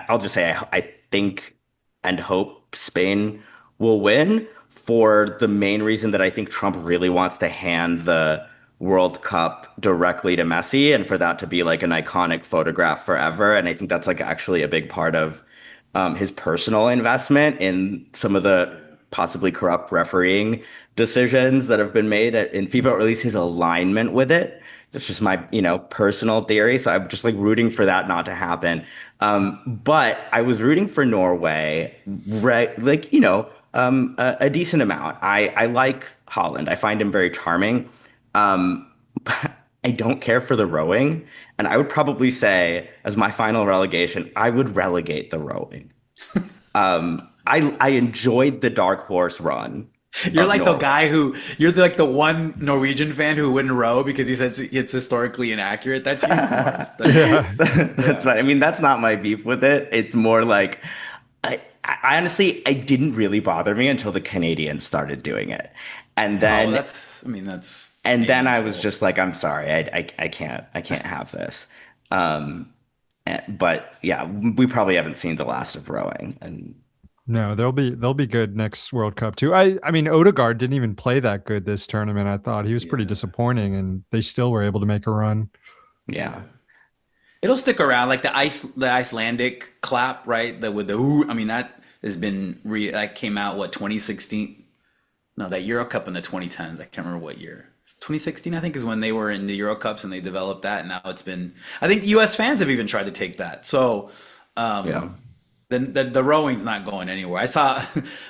I'll just say I think and hope Spain will win for the main reason that I think Trump really wants to hand the World Cup directly to Messi and for that to be like an iconic photograph forever. And I think that's like actually a big part of his personal investment in some of the possibly corrupt refereeing decisions that have been made in FIFA, or at least his alignment with it. It's just my, personal theory. So I'm just like rooting for that not to happen. But I was rooting for Norway, right? Like, a decent amount. I like Holland. I find him very charming. But I don't care for the rowing, and I would probably say, as my final relegation, I would relegate the rowing. I enjoyed the dark horse run You're of like the Norway. guy who like the one Norwegian fan who wouldn't row because he says it's historically inaccurate. That's you, Mars. Yeah. That's Yeah. right. I mean, that's not my beef with it. It's more like I honestly, it didn't really bother me until the Canadians started doing it, and Oh, then that's. I mean, that's and then Canadians' I was fault. just like, I'm sorry, I can't have this. Um, but yeah, we probably haven't seen the last of rowing, and No, they'll be good next World Cup too. I mean Odegaard didn't even play that good this tournament. I thought he was pretty Yeah. disappointing, and they still were able to make a run. yeah, Yeah. It'll stick around, like the Icelandic clap, right? The with the ooh. I mean, that has been that came out what 2016? No, that Euro Cup in the 2010s. I can't remember what year. 2016, I think, is when they were in the Euro Cups and they developed that. And now it's been. I think U.S. fans have even tried to take that. So, yeah. the rowing's not going anywhere. I saw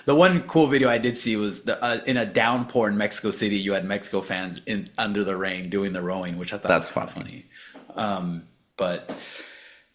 the one cool video I did see was in a downpour in Mexico City. You had Mexico fans in under the rain doing the rowing, which I thought was That's kind of funny. funny. But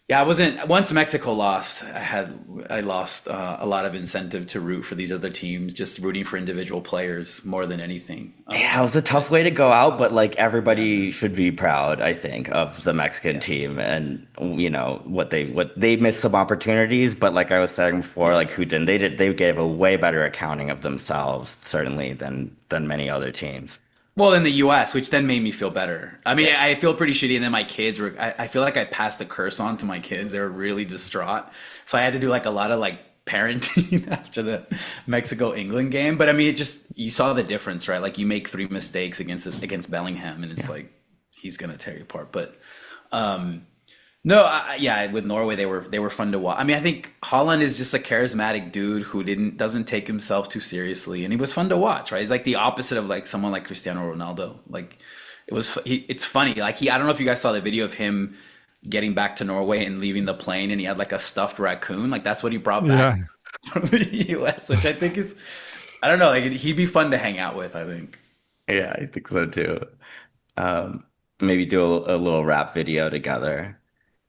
yeah, I wasn't. Once Mexico lost, I lost a lot of incentive to root for these other teams. Just rooting for individual players more than anything. Yeah, it was a tough way to go out, but like Yeah, everybody should be proud, I think, of the Mexican yeah, team and what they missed some opportunities, but like I was saying before, like yeah. who didn't? They gave a way better accounting of themselves, certainly than many other teams. Well, in the U.S., which then made me feel better. I mean, Yeah. I feel pretty shitty, and then my kids were. I feel like I passed the curse on to my kids. They were really distraught, so I had to do like a lot of like parenting after the Mexico England game. But I mean, it just you saw the difference, right? Like you make three mistakes against Bellingham, and it's Yeah. like he's gonna tear you apart. But no, yeah, with Norway they were fun to watch. I mean, I think Holland is just a charismatic dude who doesn't take himself too seriously, and he was fun to watch, right? He's like the opposite of like someone like Cristiano Ronaldo. Like it's funny. Like I don't know if you guys saw the video of him getting back to Norway and leaving the plane, and he had like a stuffed raccoon. Like that's what he brought Yeah. back from the U.S., which I think is, I don't know, like he'd be fun to hang out with, I think. Yeah, I think so too. Um, Maybe do a little rap video together.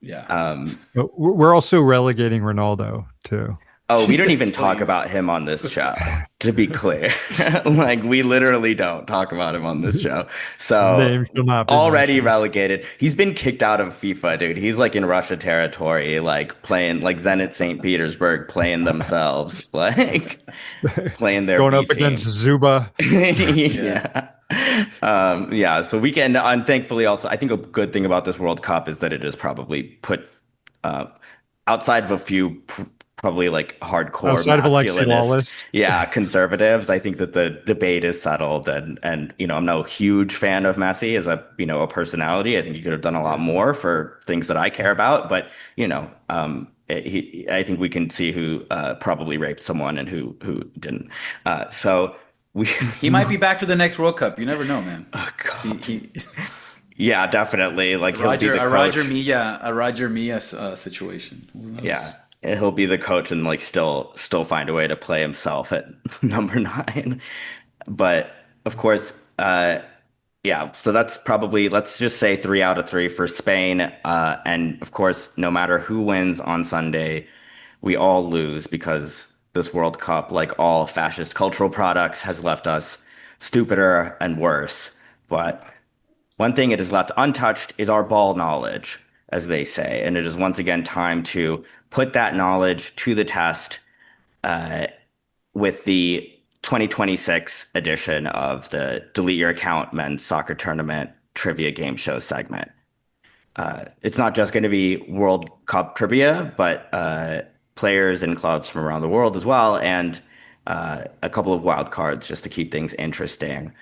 Yeah. But we're also relegating Ronaldo too. Oh, we don't even talk Please. about him on this show, to be clear. Like, we literally don't talk about him on this show. So, Name shall not be already mentioned. relegated. He's been kicked out of FIFA, dude. He's like in Russia territory, like playing, like Zenit St. Petersburg playing themselves, like playing their Going B up against team. Zuba. Yeah. Yeah. Yeah, so we can, and thankfully also, I think a good thing about this World Cup is that it has probably put uh, outside of a few probably like hardcore Outside of Alexi masculinist, Lawless. yeah, conservatives. I think that the debate is settled, and I'm no huge fan of Messi as a personality. I think he could have done a lot more for things that I care about, but I think we can see who probably raped someone and who didn't. So we, He might be back for the next World Cup. You never know, man. oh God, He yeah, definitely. Like he'll be the coach. A Roger Milla situation. Who knows? Yeah, he'll be the coach and like still find a way to play himself at number nine. But of course, yeah. So that's probably let's just say 3 out of 3 for Spain. And of course, no matter who wins on Sunday, we all lose because this World Cup, like all fascist cultural products, has left us stupider and worse. But one thing it has left untouched is our ball knowledge, as they say, and it is once again time to put that knowledge to the test with the 2026 edition of the Delete Your Account Men's Soccer Tournament Trivia Game Show segment. It's not just going to be World Cup trivia, but players and clubs from around the world as well, and a couple of wild cards just to keep things interesting.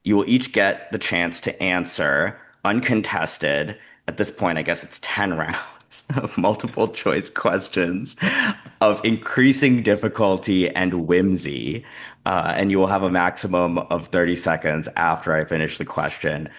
You will each get the chance to answer uncontested. At this point, I guess it's 10 rounds of multiple choice questions of increasing difficulty and whimsy. And you will have a maximum of 30 seconds after I finish the question.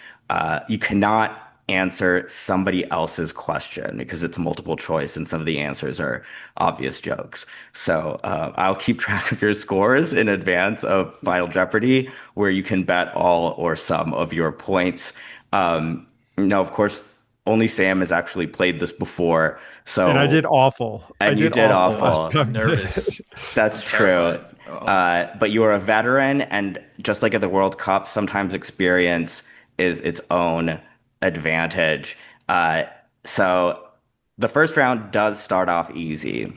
You cannot answer somebody else's question because it's multiple choice and some of the answers are obvious jokes. So I'll keep track of your scores in advance of Final Jeopardy, where you can bet all or some of your points. No, of course, only Sam has actually played this before. And I So, did awful. and you did last awful. time. I'm nervous. That's I'm true. terrified. But you are a veteran, and just like at the World Cup, sometimes experience is its own advantage. So the first round does start off easy.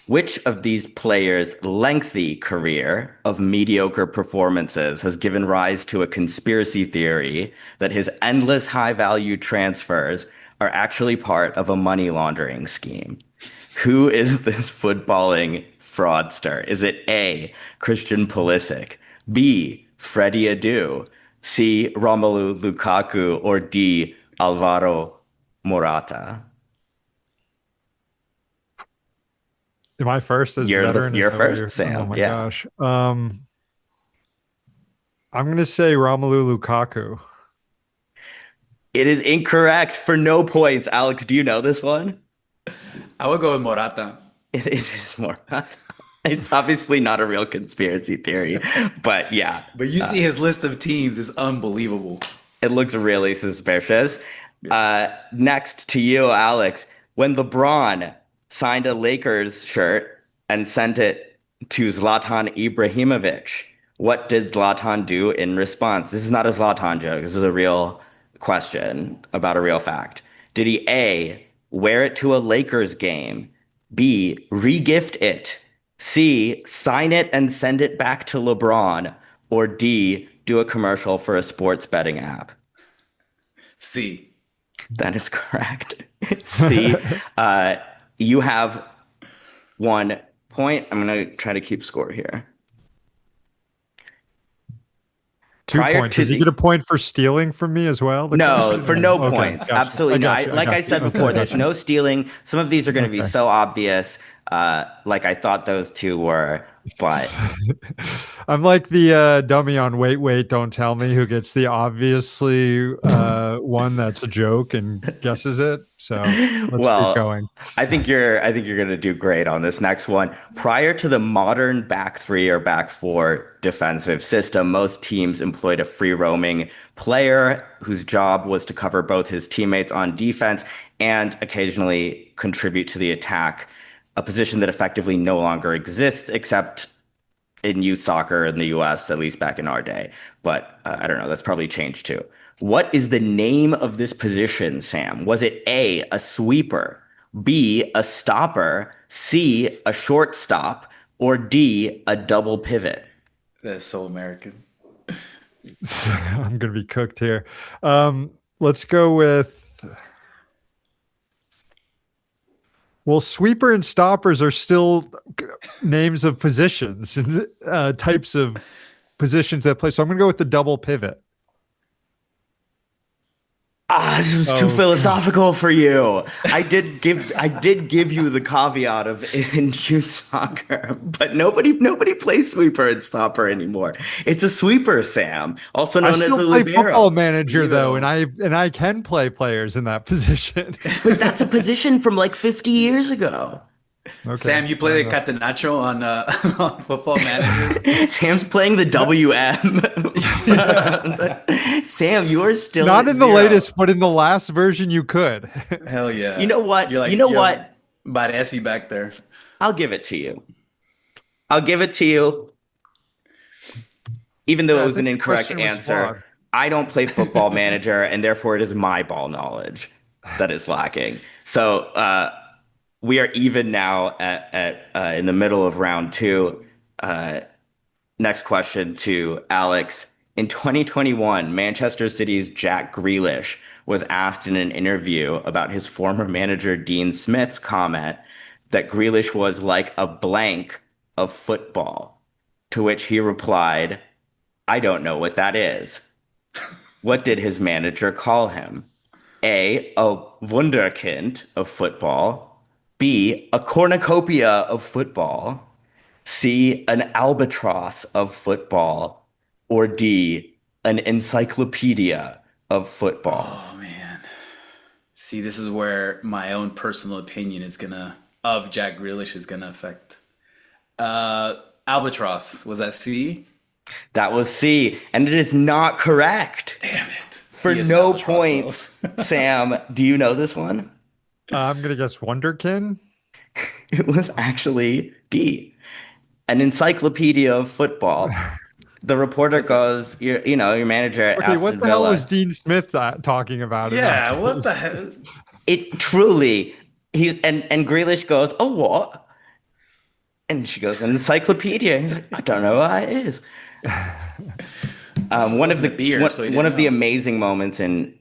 Which of these players' lengthy career of mediocre performances has given rise to a conspiracy theory that his endless high-value transfers are actually part of a money laundering scheme? Who is this footballing fraudster? Is it A, Christian Pulisic, B, Freddie Adu, C, Romelu Lukaku, or D, Alvaro Morata? Am I first as the veteran? You're Is that what first, Oh Sam. my Yeah. gosh. I'm gonna say Romelu Lukaku. It is incorrect for no points. Alex, do you know this one? I would go with Morata. It is more. It's obviously not a real conspiracy theory, but yeah, But you see his list of teams is unbelievable. it looks really suspicious. Next to you, Alex. When LeBron signed a Lakers shirt and sent it to Zlatan Ibrahimovic, what did Zlatan do in response? This is not a Zlatan joke. This is a real question about a real fact. Did he A, wear it to a Lakers game, B, regift it, C, sign it and send it back to LeBron, or D, do a commercial for a sports betting app? C. That is correct. C, you have 1 point. I'm going to try to keep score here. 2 Prior points. to Does he the- get a point for stealing from me as well? The No, question? for no Okay, points. gotcha. Absolutely no. Like I got you. said before, Okay, there's okay. no stealing. Some of these are going to be Okay. so obvious, like I thought those two were, but I'm like the dummy on Wait, Wait, Don't Tell Me who gets the obviously one that's a joke and guesses it. So let's keep well, going. I think you're going to do great on this next one. Prior to the modern back three or back four defensive system, most teams employed a free roaming player whose job was to cover both his teammates on defense and occasionally contribute to the attack, a position that effectively no longer exists except in youth soccer in the US, at least back in our day. But I don't know, that's probably changed too. What is the name of this position, Sam? Was it A, a sweeper, B, a stopper, C, a shortstop, or D, a double pivot? That's so American. I'm going to be cooked here. Let's go with. Well, sweeper and stoppers are still names of positions and types of positions that play. So I'm going to go with the double pivot. This is too philosophical for you. I did give you the caveat of in youth soccer, but nobody plays sweeper and stopper anymore. It's a sweeper, Sam, also known I as still a play libero. football manager Libero. though, and I can play players in that position. But that's a position from like 50 years ago. Okay, Sam, you play the Catenaccio on Football Manager? Sam's playing the WM. Sam, you are still not at in the zero. latest, but in the last version you could. Hell yeah. You know what? You're You know you're what? Baresi back there. I'll give it to you. I'll give it to you. Even though Yeah, it I was an think the incorrect question was answer, flawed. I don't play Football Manager, and therefore it is my ball knowledge that is lacking. So we are even now at in the middle of round two. Next question to Alex. In 2021, Manchester City's Jack Grealish was asked in an interview about his former manager Dean Smith's comment that Grealish was like a blank of football, to which he replied, "I don't know what that is." What did his manager call him? A wunderkind of football, B, a cornucopia of football, C, an albatross of football, or D, an encyclopedia of football. Oh man. See, this is where my own personal opinion of Jack Grealish is gonna affect. Uh, Albatross, was that C? That was C, and it is not correct. Damn it. For He is an no albatross, though. points, Sam, do you know this one? I'm gonna guess Wonderkin. It was actually D, an encyclopedia of football. The reporter goes, your manager at Okay, Aston what the hell Villa. was Dean Smith talking about? in Yeah, that what the case? hell? It truly, and Grealish goes, oh, what? And she goes, an encyclopedia. He's like, I don't know what it is. One of Wasn't a beer, so he one didn't of the know. amazing moments in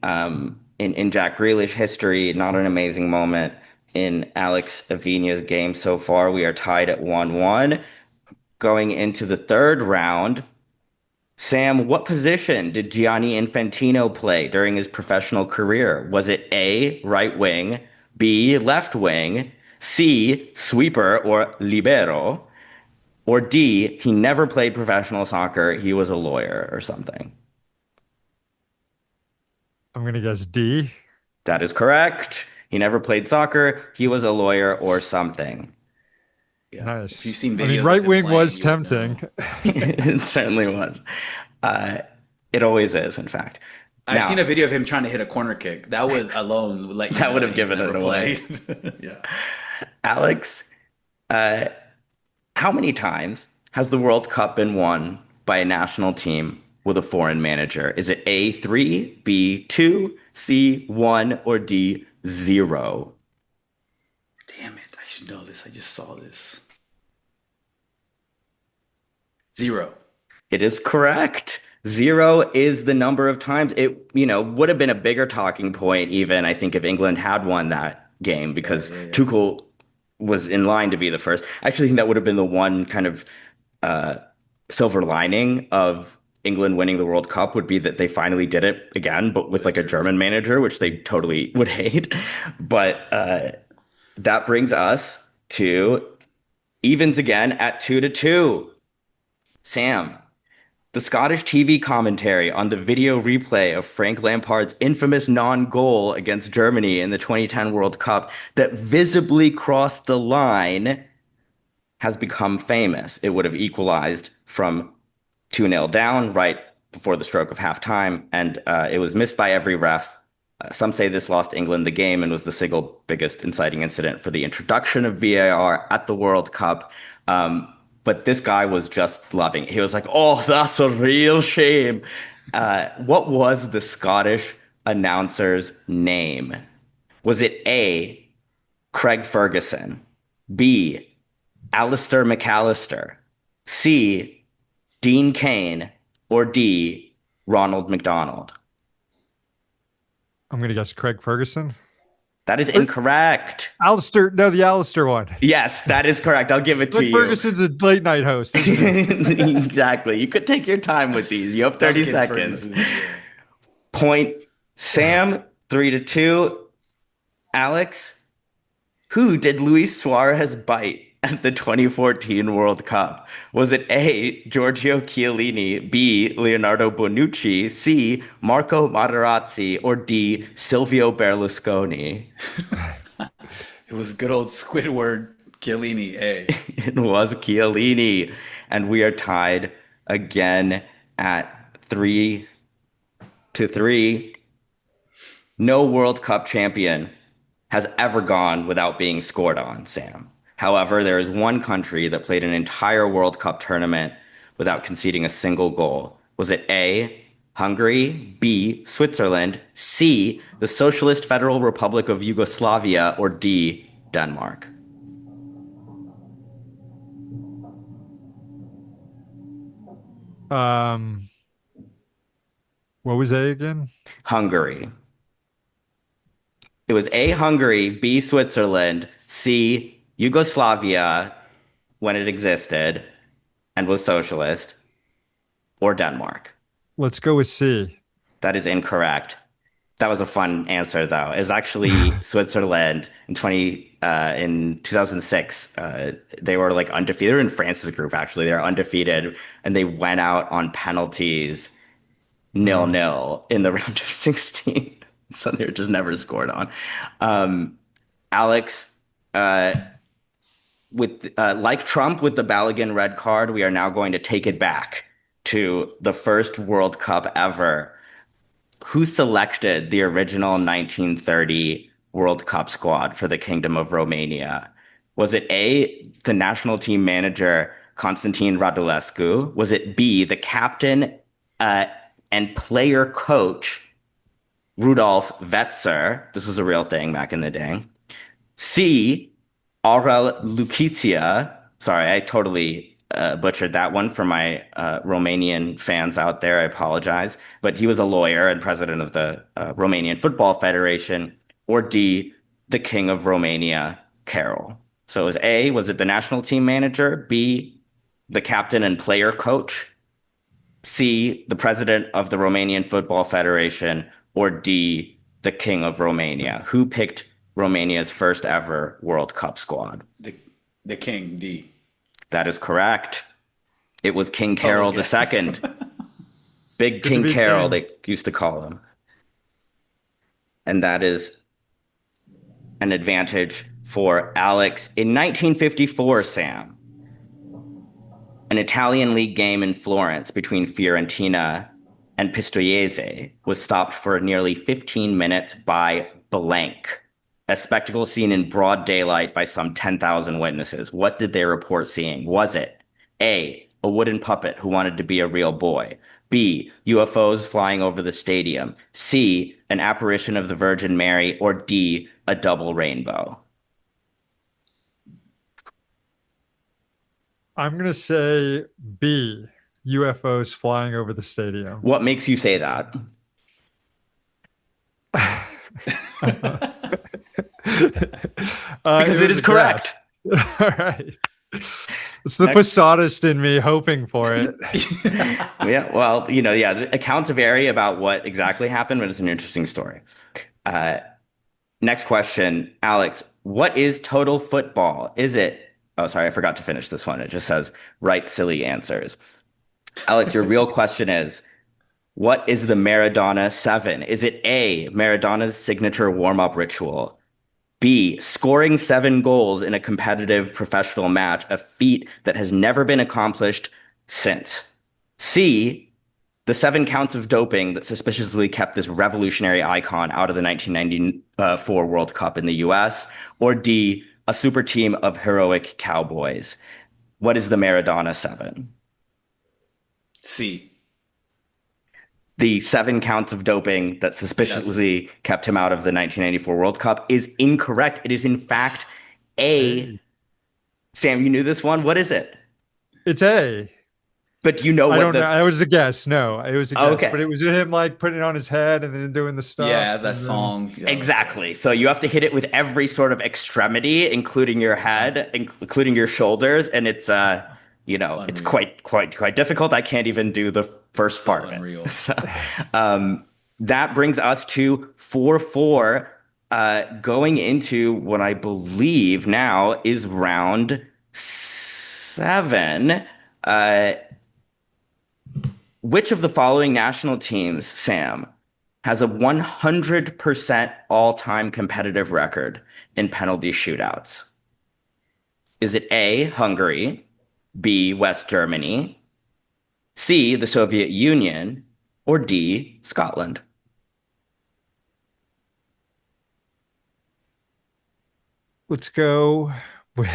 Jack Grealish history, not an amazing moment in Alex Aviña's game so far. We are tied at 1-1. Going into the third round, Sam, what position did Gianni Infantino play during his professional career? Was it A, right wing, B, left wing, C, sweeper or libero, or D, he never played professional soccer, he was a lawyer or something? I'm gonna guess D. That is correct. He never played soccer, he was a lawyer or something. Yeah. If you've Nice. seen I mean, videos of right him wing playing, was you would know. tempting. It certainly was. Uh, it always is, in fact. I've Now, seen a video of him trying to hit a corner kick. That would alone let you that know would have he's given it never away. played. Yeah. Alex, uh, how many times has the World Cup been won by a national team with a foreign manager? Is it A, 3, B, 2, C, 1, or D, 0? Damn it. I should know this. I just saw this. 0. It is correct. 0 is the number of times. It, would have been a bigger talking point even, I think, if England had won that game because Yeah. Tuchel was in line to be the first. I actually think that would have been the one kind of uh, silver lining of England winning the World Cup would be that they finally did it again, but with like a German manager, which they totally would hate. But that brings us to evens again at 2-2. Sam, the Scottish TV commentary on the video replay of Frank Lampard's infamous non-goal against Germany in the 2010 World Cup that visibly crossed the line has become famous. It would have equalized from 2-0 down right before the stroke of halftime, and it was missed by every ref. Some say this lost England the game and was the single biggest inciting incident for the introduction of VAR at the World Cup. But this guy was just loving it. He was like, oh, that's a real shame. What was the Scottish announcer's name? Was it A, Craig Ferguson, B, Alistair McAllister, C, Dean Kane, or D, Ronald McDonald? I'm gonna guess Craig Ferguson. That is incorrect. Alistair, no, the Alistair one. Yes, that is correct. I'll give it to Craig you. Ferguson's a late night host. Isn't he? Exactly. You could take your time with these. You have 30 Duncan seconds. Ferguson, yeah. Point Sam, 3-2. Alex, who did Luis Suarez bite at the 2014 World Cup? Was it A, Giorgio Chiellini, B, Leonardo Bonucci, C, Marco Materazzi, or D, Silvio Berlusconi? It was good old Squidward Chiellini, A. It was Chiellini, and we are tied again at 3-3. No World Cup champion has ever gone without being scored on, Sam. However, there is one country that played an entire World Cup tournament without conceding a single goal. Was it A, Hungary, B, Switzerland, C, the Socialist Federal Republic of Yugoslavia, or D, Denmark? um, what was A again? Hungary. It was A, Hungary, B, Switzerland, C, Yugoslavia when it existed and was socialist, or Denmark. Let's go with C. That is incorrect. That was a fun answer, though. It was actually Switzerland in 2006. They were like undefeated. They were in France's group, actually. They were undefeated, and they went out on penalties 0-0 in the round of 16. So they're just never scored on. Alex, with like Trump with the Balogun red card, we are now going to take it back to the first World Cup ever. Who selected the original 1930 World Cup squad for the Kingdom of Romania? Was it A, the national team manager Constantin Radulescu? Was it B, the captain and player coach Rudolf Wetzer? This was a real thing back in the day. C, Aurel Lucitia. Sorry, I totally butchered that one for my Romanian fans out there. I apologize. But he was a lawyer and president of the Romanian Football Federation. Or D, the King of Romania, Carol. So it was A, was it the national team manager? B, the captain and player coach? C, the president of the Romanian Football Federation? Or D, the King of Romania? Who picked Romania's first ever World Cup squad? The King, D. That is correct. It was King Carol II. Big King be Carol, king. they used to call him. And that is an advantage for Alex. In 1954, Sam, an Italian league game in Florence between Fiorentina and Pistoiese was stopped for nearly 15 minutes by blank. A spectacle seen in broad daylight by some 10,000 witnesses. What did they report seeing? Was it A, a wooden puppet who wanted to be a real boy? B, UFOs flying over the stadium? C, an apparition of the Virgin Mary? Or D, a double rainbow? I'm going to say B, UFOs flying over the stadium. What makes you say that? Because it is correct. All right. It's the Posadist in me hoping for it. Yeah, well, the accounts vary about what exactly happened, but it's an interesting story. Next question, Alex. What is total football? Is it... Oh, sorry, I forgot to finish this one. It just says, write silly answers. Alex, your real question is, what is the Maradona 7? Is it A, Maradona's signature warm-up ritual? B, scoring 7 goals in a competitive professional match, a feat that has never been accomplished since? C, the 7 counts of doping that suspiciously kept this revolutionary icon out of the 1994 World Cup in the US? Or D, a super team of heroic cowboys? What is the Maradona 7? C. The 7 counts of doping that suspiciously kept him out of the 1994 World Cup is incorrect. It is, in fact, A. Sam, you knew this one? What is it? It's A. But you know what I don't know. It was a guess. No, it was a guess. Okay. But it was him like putting it on his head and then doing the stuff. Yeah, as that song. Exactly. So you have to hit it with every sort of extremity, including your head, including your shoulders, and it's Unreal. it's quite difficult. I can't even do the first part of it. Unreal. So, that brings us to 4-4, going into what I believe now is round 7. Which of the following national teams, Sam, has a 100% all-time competitive record in penalty shootouts? Is it A, Hungary, B, West Germany, C, the Soviet Union, or D, Scotland? Let's go with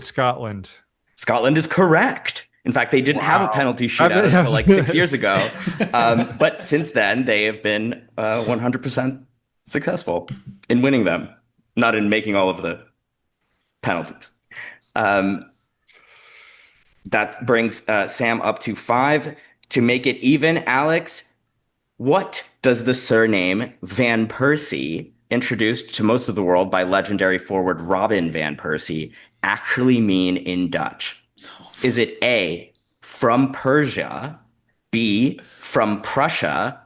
Scotland. Scotland is correct. In fact, they didn't have a penalty shootout until like 6 years ago. But since then, they have been 100% successful in winning them, not in making all of the penalties. That brings Sam up to 5. To make it even, Alex, what does the surname Van Persie, introduced to most of the world by legendary forward Robin Van Persie, actually mean in Dutch? Is it A, from Persia, B, from Prussia,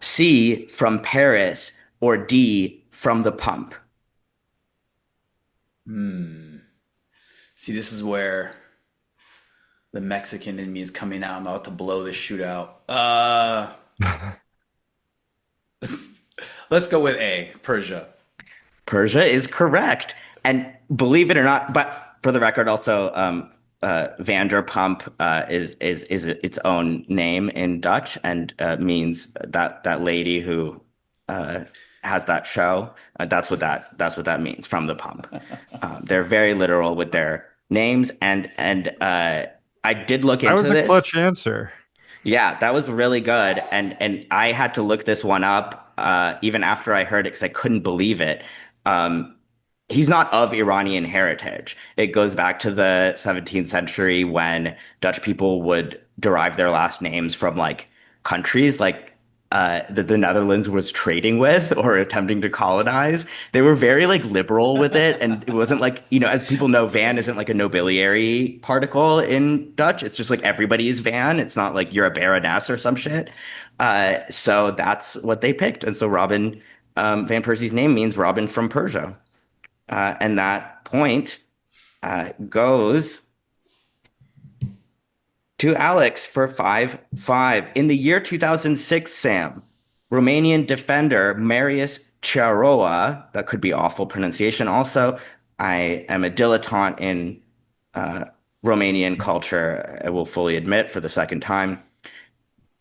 C, from Paris, or D, from the pump? See, this is where The Mexican in me is coming out. I'm about to blow this shootout. Let's go with A, Persia. Persia is correct. And believe it or not, but for the record, also Vanderpump is its own name in Dutch and means that lady who has that show. That's what that means, from the pump. They're very literal with their names, and I did look That into was a this. clutch answer. Yeah, that was really good, and I had to look this one up even after I heard it because I couldn't believe it. Um, he's not of Iranian heritage. It goes back to the 17th century when Dutch people would derive their last names from like countries like that the Netherlands was trading with or attempting to colonize. They were very like liberal with it, and it wasn't like, as people know, Van isn't like a nobiliary particle in Dutch. It's just like everybody is Van. It's not like you're a baroness or some shit. So that's what they picked, and so Robin Van Persie's name means Robin from Persia. And that point goes to Alex for 5-5. In the year 2006, Sam, Romanian defender Marius Chiaroa, that could be awful pronunciation also. I am a dilettante in Romanian culture, I will fully admit for the second time.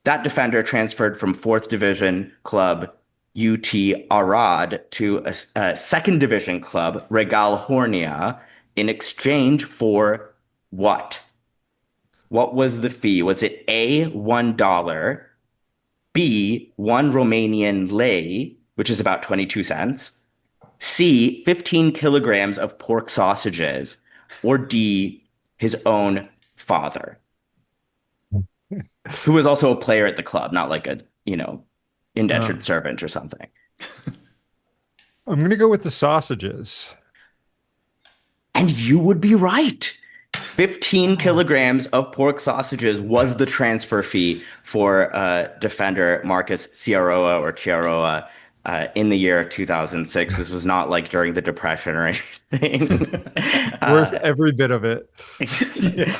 That defender transferred from fourth division club UT Arad to a second division club, Regal Hornia, in exchange for what? What was the fee? Was it A, $1, B, one Romanian lei, which is about 22 cents, C, 15 kilograms of pork sausages, or D, his own father, who was also a player at the club, not like a, Uh, indentured servant or something. I'm going to go with the sausages. And you would be right. 15 kilograms of pork sausages was the transfer fee for defender Marcus Chiaroa in the year 2006. This was not like during the Depression or anything. Worth every bit of it. Yeah.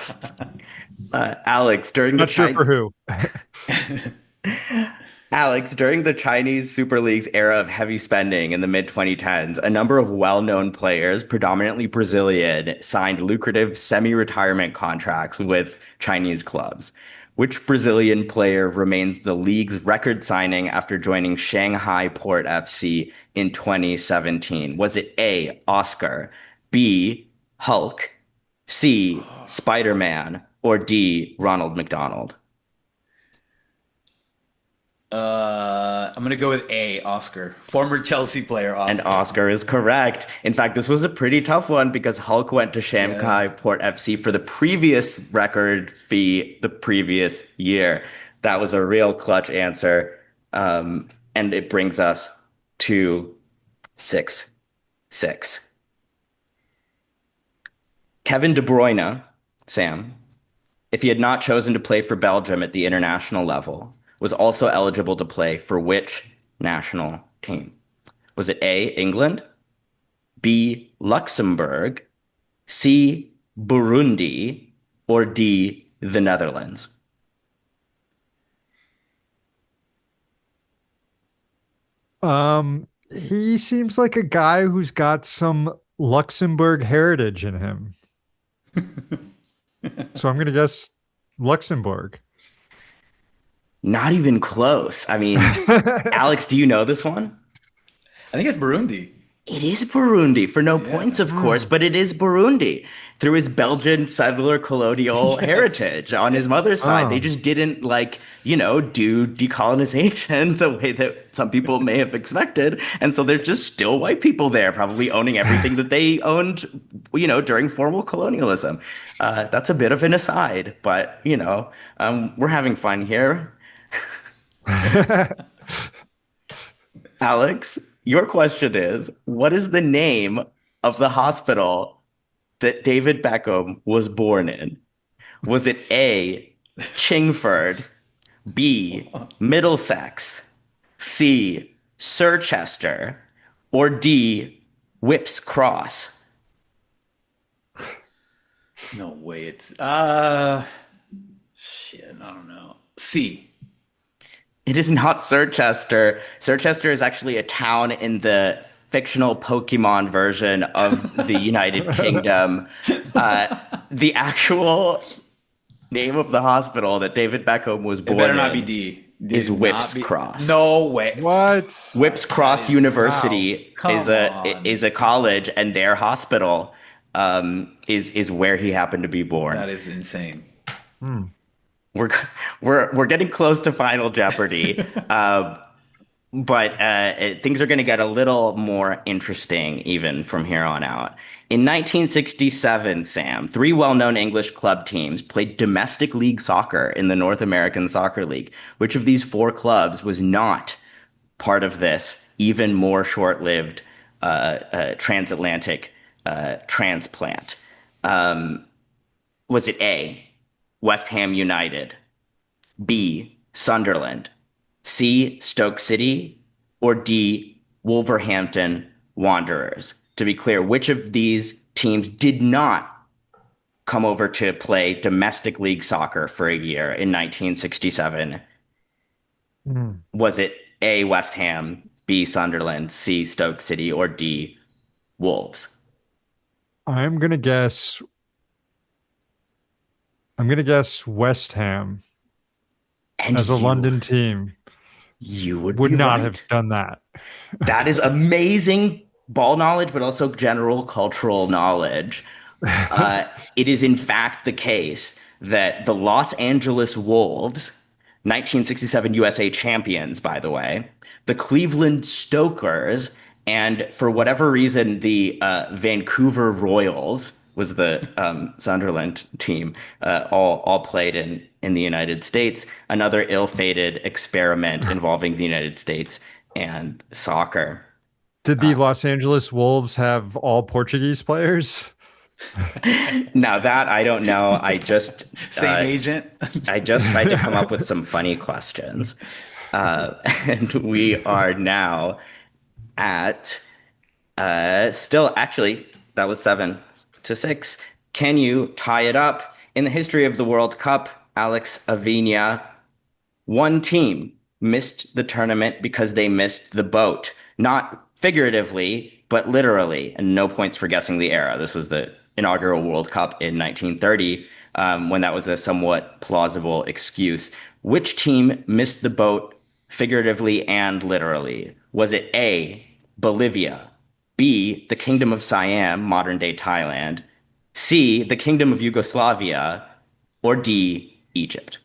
Alex, during the Not sure Chinese for who. Alex, during the Chinese Super League's era of heavy spending in the mid 2010s, a number of well-known players, predominantly Brazilian, signed lucrative semi-retirement contracts with Chinese clubs. Which Brazilian player remains the league's record signing after joining Shanghai Port FC in 2017? Was it A, Oscar, B, Hulk, C, Spider-Man, or D, Ronald McDonald? I'm gonna go with A, Oscar. Former Chelsea player, And Oscar. Oscar is correct. In fact, this was a pretty tough one because Hulk went to Yeah. Shanghai Port FC for the previous record fee the previous year. That was a real clutch answer. And it brings us to 6-6. Kevin De Bruyne, Sam, if he had not chosen to play for Belgium at the international level, was also eligible to play for which national team? Was it A, England, B, Luxembourg, C, Burundi, or D, the Netherlands? He seems like a guy who's got some Luxembourg heritage in him. So I'm going to guess Luxembourg. Not even close. I mean, Alex, do you know this one? I think it's Burundi. It is Burundi for no points, Yeah. of course, but it is Burundi through his Belgian settler colonial Yes. heritage on his Yes. mother's side. They Oh. just didn't do decolonization the way that some people may have expected. And so they're just still white people there, probably owning everything that they owned, during formal colonialism. That's a bit of an aside, but, we're having fun here. Alex, your question is, what is the name of the hospital that David Beckham was born in? Was it A, Chingford, B, Middlesex, C, Sirchester, or D, Whipps Cross? No way. It's shit. I don't know. C. It is not Circhester. Circhester is actually a town in the fictional Pokemon version of the United Kingdom. The actual name of the hospital that David Beckham was It born better not be in D. is Did Whipps not be. Cross. No way. What? Whipps Cross That is- University Come is on. a college, and their hospital is where he happened to be born. That is insane. We're we're getting close to Final Jeopardy, but things are going to get a little more interesting even from here on out. In 1967, Sam, three well-known English club teams played domestic league soccer in the North American Soccer League. Which of these four clubs was not part of this even more short-lived transatlantic transplant? Was it A, West Ham United, B, Sunderland, C, Stoke City, or D, Wolverhampton Wanderers? To be clear, which of these teams did not come over to play domestic league soccer for a year in 1967? Was it A, West Ham, B, Sunderland, C, Stoke City, or D, Wolves? I'm gonna guess. I'm gonna guess West Ham And as a London team you would would be not right. have done that. That is amazing ball knowledge, but also general cultural knowledge. It is in fact the case that the Los Angeles Wolves, 1967 USA champions, by the way, the Cleveland Stokers, and for whatever reason, the Vancouver Royals was the Sunderland team, all played in the United States. Another ill-fated experiment involving the United States and soccer. Did the Los Angeles Wolves have all Portuguese players? Now that I don't know. Same agent. I just tried to come up with some funny questions. And we are now at still, actually, that was 7-6. Can you tie it up? In the history of the World Cup, Alex Aviña, one team missed the tournament because they missed the boat. Not figuratively, but literally. And no points for guessing the era. This was the inaugural World Cup in 1930, when that was a somewhat plausible excuse. Which team missed the boat figuratively and literally? Was it A, Bolivia, B, the Kingdom of Siam, modern-day Thailand, C, the Kingdom of Yugoslavia, or D, Egypt?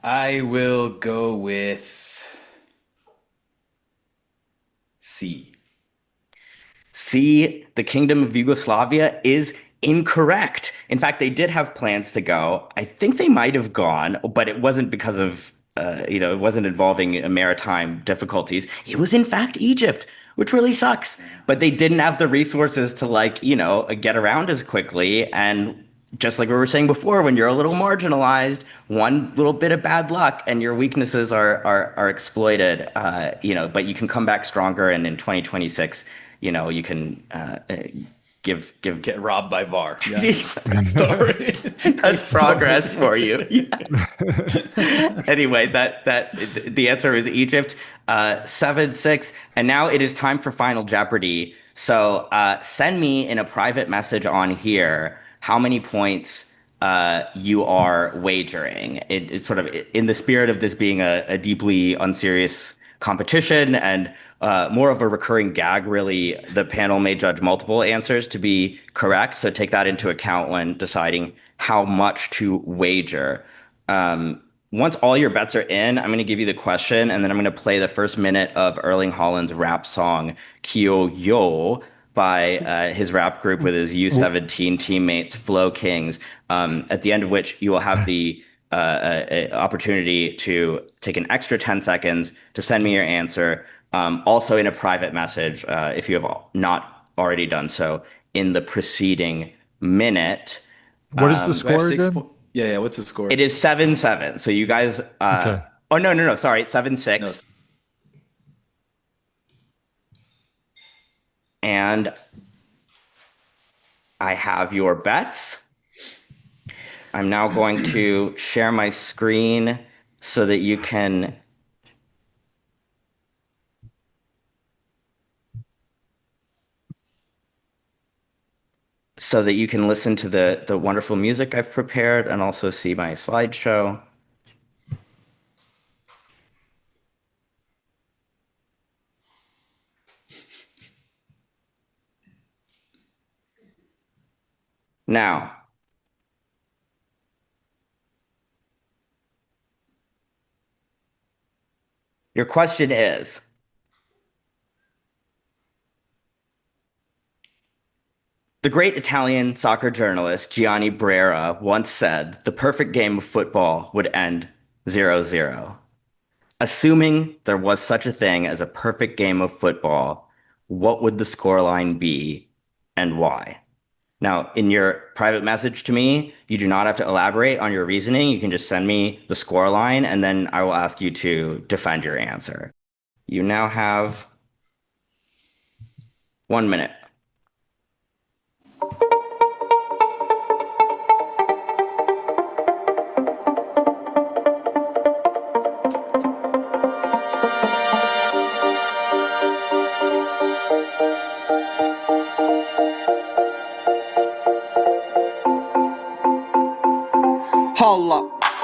I will go with C. C, the Kingdom of Yugoslavia is incorrect. In fact, they did have plans to go. I think they might have gone, but it wasn't because of, it wasn't involving maritime difficulties. It was, in fact, Egypt, which really sucks. But they didn't have the resources to, get around as quickly. And just like we were saying before, when you're a little marginalized, one little bit of bad luck and your weaknesses are exploited, but you can come back stronger. And in 2026, you can give Get robbed by VAR. Yeah. Jeez, Story. that's progress for you. Anyway, that the answer is Egypt, 7-6, and now it is time for Final Jeopardy. So send me in a private message on here how many points you are wagering. It's sort of in the spirit of this being a deeply unserious competition and more of a recurring gag, really. The panel may judge multiple answers to be correct, so take that into account when deciding how much to wager. Once all your bets are in, I'm going to give you the question, and then I'm going to play the first minute of Erling Haaland's rap song, Kyo Yo, by his rap group with his U17 teammates, Flow Kings, at the end of which you will have the opportunity to take an extra 10 seconds to send me your answer, also in a private message, if you have not already done so in the preceding minute. What is the I have score six again? Yeah, what's the score? It is 7-7. So you guys, Okay. oh, no, sorry, 7-6. No. And I have your bets. I'm now going to share my screen so that you can listen to the wonderful music I've prepared and also see my slideshow. Now, your question is, the great Italian soccer journalist Gianni Brera once said the perfect game of football would end 0-0. Assuming there was such a thing as a perfect game of football, what would the scoreline be and why? Now, in your private message to me, you do not have to elaborate on your reasoning. You can just send me the scoreline, and then I will ask you to defend your answer. You now have 1 minute. Halla,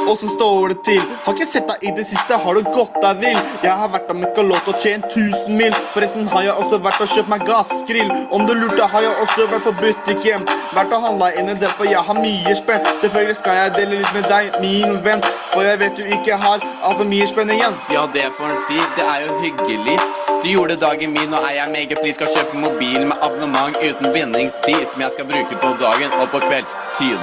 og så står det til. Har ikke sett deg i det siste, har du gått deg vill? Jeg har vært og møkka låt og tjent 1000 mil. Forresten har jeg også vært og kjøpt meg gassgrill. Om du lurte, har jeg også vært på butikken. Vært og handla inn en del, for jeg har mye spenn. Selvfølgelig skal jeg dele litt med deg, min venn. For jeg vet du ikke har altfor mye spenn igjen. Ja, det får en si, det er jo hyggelig. Du gjorde dagen min, og jeg meget please skal kjøpe mobil med abonnement uten bindingstid, som jeg skal bruke på dagen og på kveldstid.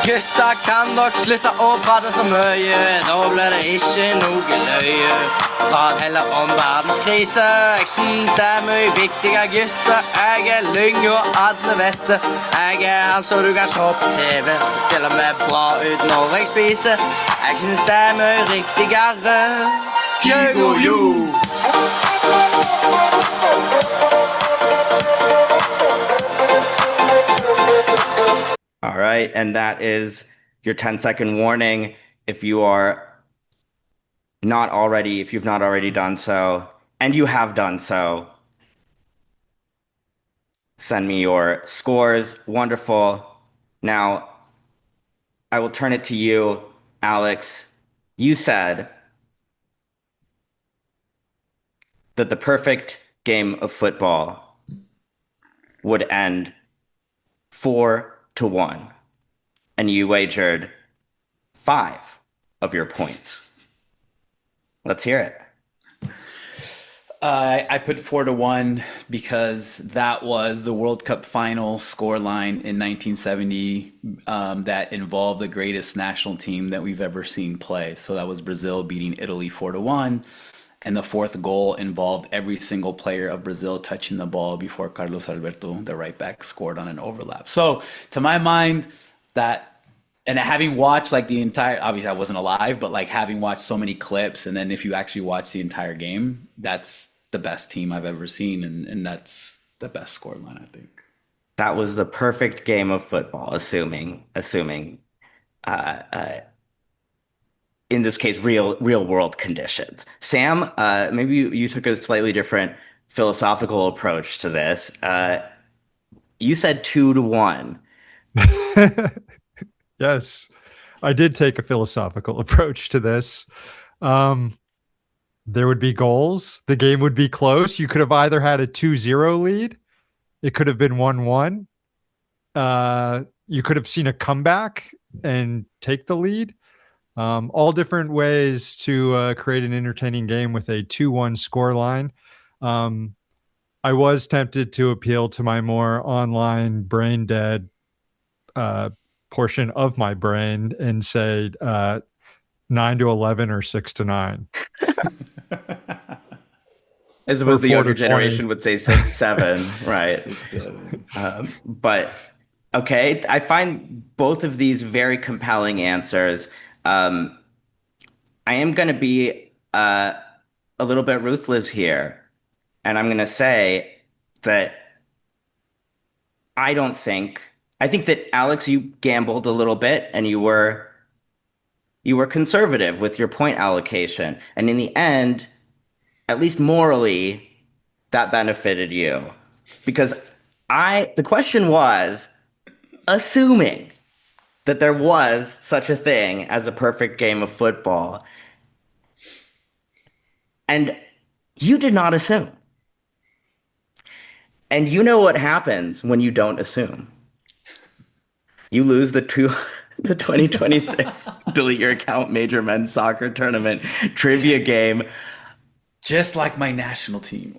Gutta, kan dere slutte å prate så mye? Da blir det ikke noe løye. Prat heller om verdenskrise. Jeg synes det er mye viktigere, gutter. Jeg er lyng, og alle vet det. Jeg er han så du kan se på TV. Så til og med bra ut når jeg spiser. Jeg synes det er mye riktigere. Kygo-jo! All right, and that is your 10-second warning. If you've not already done so, and you have done so, send me your scores. Wonderful. Now, I will turn it to you, Alex. You said that the perfect game of football would end 4-1, and you wagered 5 of your points. Let's hear it. I put 4-1 because that was the World Cup final scoreline in 1970 that involved the greatest national team that we've ever seen play. So that was Brazil beating Italy 4-1. And the fourth goal involved every single player of Brazil touching the ball before Carlos Alberto, the right back, scored on an overlap. So to my mind, and having watched like the entire, obviously I wasn't alive, but like having watched so many clips, and then if you actually watch the entire game, that's the best team I've ever seen, and that's the best scoreline, I think. That was the perfect game of football, assuming in this case, real world conditions. Sam, maybe you took a slightly different philosophical approach to this. You said 2-1. Yes, I did take a philosophical approach to this. There would be goals. The game would be close. You could have either had a 2-0 lead. It could have been 1-1. You could have seen a comeback and take the lead. All different ways to create an entertaining game with a 2-1 scoreline. I was tempted to appeal to my more online brain dead portion of my brain and say 9-11 or 6-9. As opposed the younger generation would say 6-7, right? 6-7. But okay, I find both of these very compelling answers. I am going to be a little bit ruthless here, and I'm going to say that I think that Alex, you gambled a little bit and you were conservative with your point allocation. And in the end, at least morally, that benefited you. Because the question was, assuming that there was such a thing as a perfect game of football, and you did not assume. And you know what happens when you don't assume. You lose the 2026 Delete Your Account Major Men's Soccer Tournament trivia game. Just like my national team.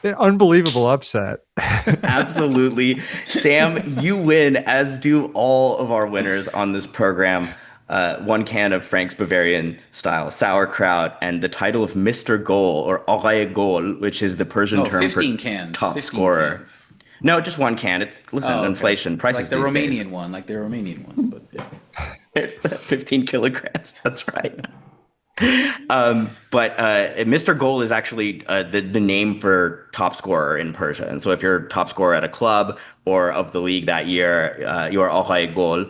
Unbelievable upset. Absolutely. Sam, you win, as do all of our winners on this program. 1 can of Frank's Bavarian style sauerkraut and the title of Mr. Goal, or Roqayah Goal, which is the Persian term for 15 cans. top 15 scorer. Cans. No, just 1 can. Listen, inflation, prices like the these Romanian days. one, like the Romanian one. But yeah. There's that 15 kilograms. That's right. But Mr. Goal is actually the name for top scorer in Persia. And so if you're top scorer at a club or of the league that year, you are Roqayah Goal,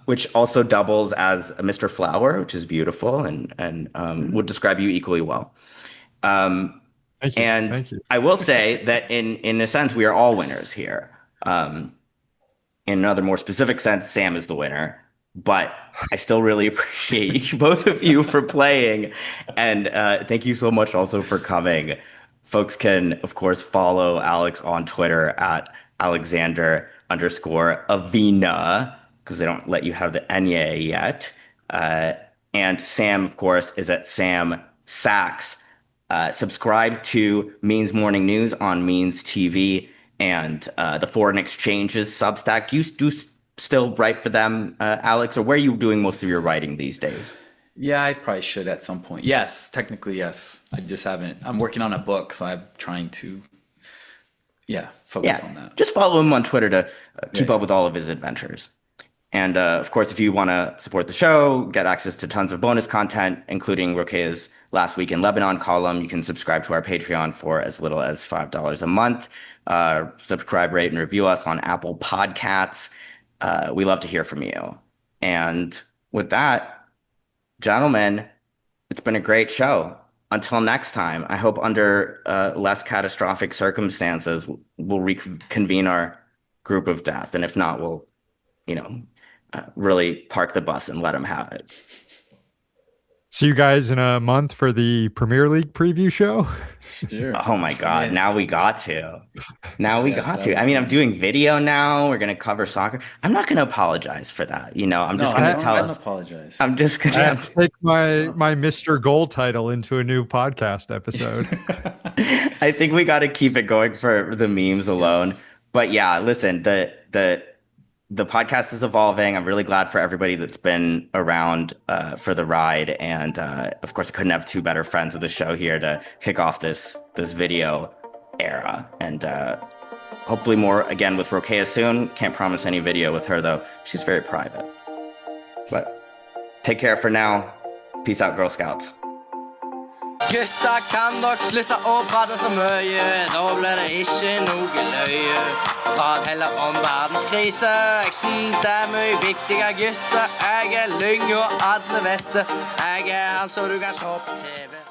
which also doubles as a Mr. Flower, which is beautiful and would describe you equally well. Thank you. And Thank you. I will say that in a sense, we are all winners here. In another more specific sense, Sam is the winner. But I still really appreciate both of you for playing. And thank you so much also for coming. Folks can, of course, follow Alex on Twitter at Alexander_Aviña, because they don't let you have the Enye yet. And Sam, of course, is at Sam Sachs. Subscribe to Means Morning News on Means TV and the Foreign Exchanges Substack. Do you still write for them, Alex, or where are you doing most of your writing these days? Yeah, I probably should at some point. Yes, technically, yes. I just haven't. I'm working on a book, so I'm trying to, focus on that. Just follow him on Twitter to keep up with all of his adventures. And of course, if you want to support the show, get access to tons of bonus content, including Roqayah's Last Week in Lebanon column, you can subscribe to our Patreon for as little as $5 a month. Subscribe, rate, and review us on Apple Podcasts. We love to hear from you. And with that, gentlemen, it's been a great show. Until next time, I hope under less catastrophic circumstances, we'll reconvene our group of death. And if not, we'll, really park the bus and let them have it. See you guys in a month for the Premier League preview show. Sure. Oh my God. Man. Now we got to. Yes, I mean, I'm doing video now. We're going to cover soccer. I'm not going to apologize for that. I'm just going to tell I don't us. apologize. I'm just going I have to take my Mr. Goal title into a new podcast episode. I think we got to keep it going for the memes alone. Yes. But yeah, listen, the podcast is evolving. I'm really glad for everybody that's been around for the ride. And of course, I couldn't have two better friends of the show here to kick off this video era. And hopefully more again with Roqayah soon. Can't promise any video with her, though. She's very private. But take care for now. Peace out, Girl Scouts. Gutta kan nok slutte å prate så mye. Da blir det ikke noe løye. Prat heller om verdenskrise. Jeg synes det er mye viktige gutter. Jeg er lyng og alle vet det. Jeg er han så du kan se på TV.